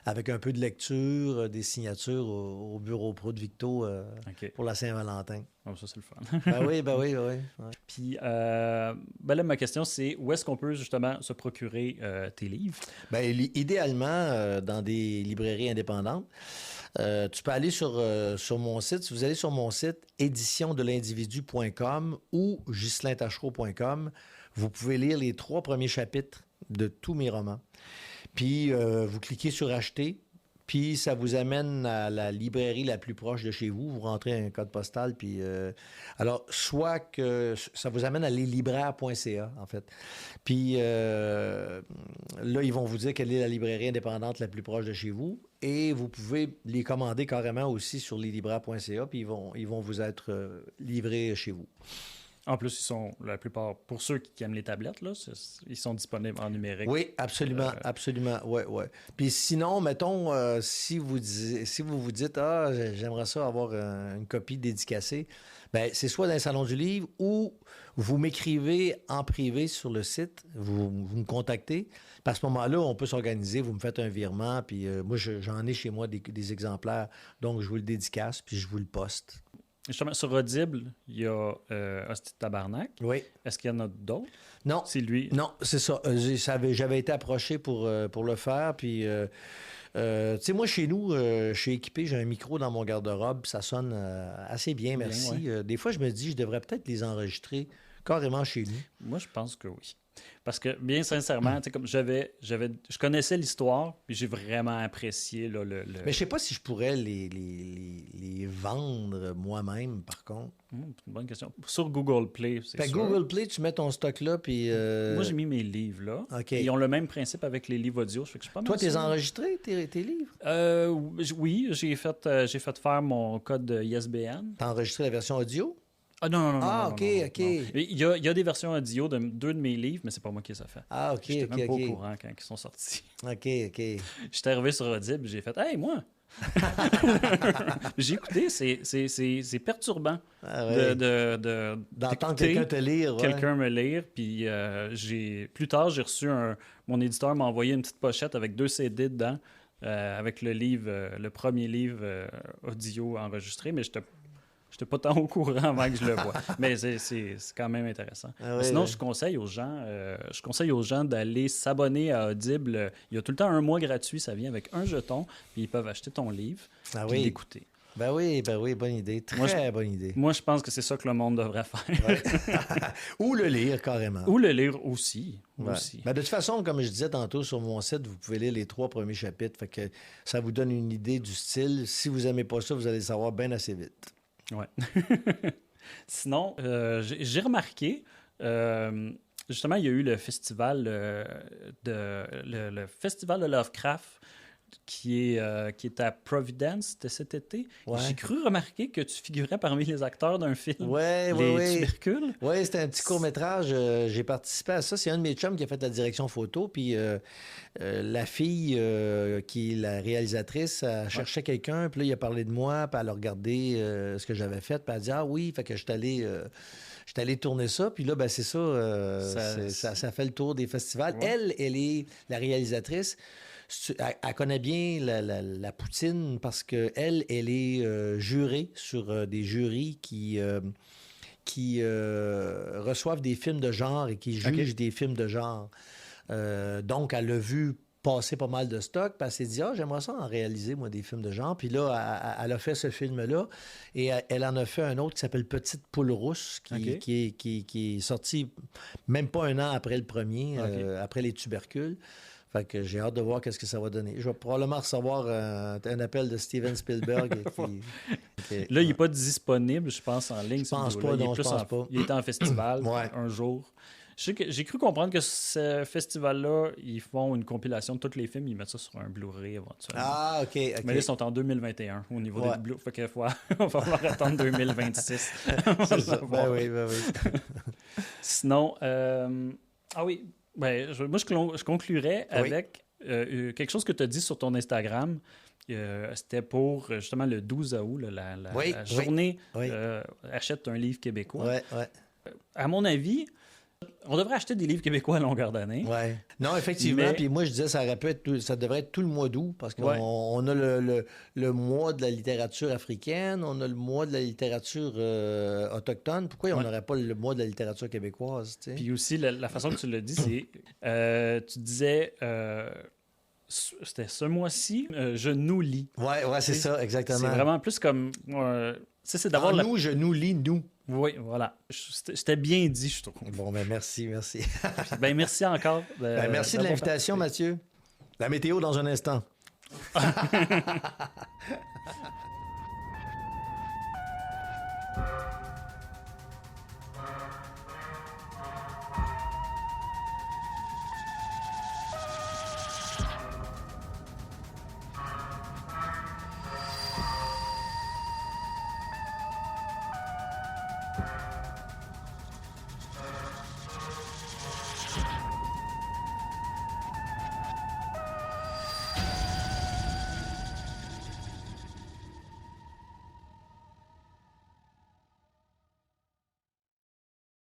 avec un peu de lecture, des signatures au Bureau Pro de Victo pour la Saint-Valentin. Oh, ça, c'est le fun. Ben oui. Ouais. Puis, là, ma question, c'est où est-ce qu'on peut justement se procurer tes livres? Ben, idéalement, dans des librairies indépendantes. Tu peux aller sur mon site. Si vous allez sur mon site éditiondelindividu.com ou ghislaintachereau.com, vous pouvez lire les 3 premiers chapitres de tous mes romans. Puis, vous cliquez sur « Acheter ». Puis, ça vous amène à la librairie la plus proche de chez vous. Vous rentrez un code postal. Puis, alors, soit que ça vous amène à leslibraires.ca, en fait. Puis, là, ils vont vous dire quelle est la librairie indépendante la plus proche de chez vous. Et vous pouvez les commander carrément aussi sur leslibraires.ca. Puis, ils vont vous être livrés chez vous. En plus, ils sont, la plupart, pour ceux qui aiment les tablettes, là, ils sont disponibles en numérique. Oui, absolument, absolument, ouais. Puis sinon, mettons, si vous vous dites, j'aimerais ça avoir une copie dédicacée, ben c'est soit dans le Salon du Livre ou vous m'écrivez en privé sur le site, vous me contactez. Puis à ce moment-là, on peut s'organiser, vous me faites un virement, puis moi, j'en ai chez moi des exemplaires, donc je vous le dédicace, puis je vous le poste. Justement, sur Audible, il y a Hostie de Tabarnak. Oui. Est-ce qu'il y en a d'autres? Non. C'est lui? Non, c'est ça. J'avais été approché pour le faire, puis... tu sais, moi, chez nous, je suis équipé, j'ai un micro dans mon garde-robe, ça sonne assez bien, merci. Bien, ouais. Des fois, je me dis, je devrais peut-être les enregistrer carrément chez nous. Moi, je pense que oui. Parce que, bien sincèrement, comme je connaissais l'histoire, puis j'ai vraiment apprécié là, le... Mais je sais pas si je pourrais les vendre moi-même, par contre. C'est une bonne question. Sur Google Play, c'est sûr. Google Play, tu mets ton stock là, puis... Moi, j'ai mis mes livres là. Okay. Ils ont le même principe avec les livres audio. Je suis pas Toi, t'es enregistré, tes livres? Oui, j'ai fait faire mon code ISBN. T'as enregistré la version audio? Ah non. OK. Il y a des versions audio de 2 de mes livres, mais c'est pas moi qui les ai fait. Ah, OK, J'étais même pas OK. au courant quand ils sont sortis. OK. J'étais arrivé sur Audible, j'ai fait « Hey, moi! » J'ai écouté, c'est perturbant d'entendre quelqu'un te lire. Quelqu'un me lire, puis plus tard, j'ai reçu mon éditeur m'a envoyé une petite pochette avec 2 CD dedans, avec le livre, le premier livre audio enregistré, mais j'étais j'étais pas tant au courant avant que je le voie. Mais c'est quand même intéressant. Ah oui, Sinon, oui. je conseille aux gens d'aller s'abonner à Audible. Il y a tout le temps un mois gratuit, ça vient avec un jeton, puis ils peuvent acheter ton livre Ah puis oui. l'écouter. Ben oui, bonne idée. Très Moi, bonne idée. Moi, je pense que c'est ça que le monde devrait faire. Ouais. Ou le lire, carrément. Ou le lire aussi. Ouais. Ben, de toute façon, comme je disais tantôt sur mon site, vous pouvez lire les 3 premiers chapitres. Fait que ça vous donne une idée du style. Si vous n'aimez pas ça, vous allez le savoir bien assez vite. Ouais. Sinon, j'ai remarqué, justement, il y a eu le festival le festival de Lovecraft qui est à Providence de cet été. Ouais. J'ai cru remarquer que tu figurais parmi les acteurs d'un film, Ouais, Les Tubercules. Oui, c'était un petit court-métrage. J'ai participé à ça. C'est un de mes chums qui a fait la direction photo. Puis la fille, qui est la réalisatrice, elle cherchait quelqu'un. Puis là, il a parlé de moi. Puis elle a regardé ce que j'avais fait. Puis elle a dit, ah oui, fait que je suis allé tourner ça. Puis là, ben, c'est ça, ça fait le tour des festivals. Ouais. Elle est la réalisatrice. Elle connaît bien la poutine parce qu'elle est jurée sur des jurys qui reçoivent des films de genre et qui jugent des films de genre. Donc, elle a vu passer pas mal de stock, puis elle s'est dit, ah, j'aimerais ça en réaliser, moi, des films de genre. Puis là, elle a fait ce film-là, et elle en a fait un autre qui s'appelle Petite poule rousse, qui est sorti même pas un an après le premier, après Les Tubercules. Fait que j'ai hâte de voir qu'est-ce que ça va donner. Je vais probablement recevoir un appel de Steven Spielberg. Là, il n'est pas disponible, je pense, en ligne. Je pense pas, non, je pense pas. Il est en festival Ouais. un jour. J'ai cru comprendre que ce festival-là, ils font une compilation de tous les films, ils mettent ça sur un Blu-ray éventuellement. Ah, OK. Mais là, ils sont en 2021 au niveau Ouais. des Blu-ray. Fait qu'il va falloir attendre 2026. C'est ça. Ben oui. Sinon, ah oui, ben, moi, je conclurais avec quelque chose que tu as dit sur ton Instagram. C'était pour justement le 12 août, là, la journée Achète un livre québécois. Ouais. À mon avis, on devrait acheter des livres québécois à longueur d'année. Ouais. Non, effectivement. Puis moi, je disais, ça devrait être tout le mois d'août parce qu'on on a le mois de la littérature africaine, on a le mois de la littérature autochtone. Pourquoi on n'aurait pas le mois de la littérature québécoise? Tu sais? Puis aussi, la façon que tu l'as dit, c'est... tu disais... c'était ce mois-ci, je nous lis. Ouais, c'est ça, exactement. C'est vraiment plus comme... c'est d'avoir nous, je nous lis, nous. Oui, voilà. C'était bien dit, je trouve. Bon, ben merci. Ben merci encore. Merci de l'invitation, Mathieu. La météo dans un instant.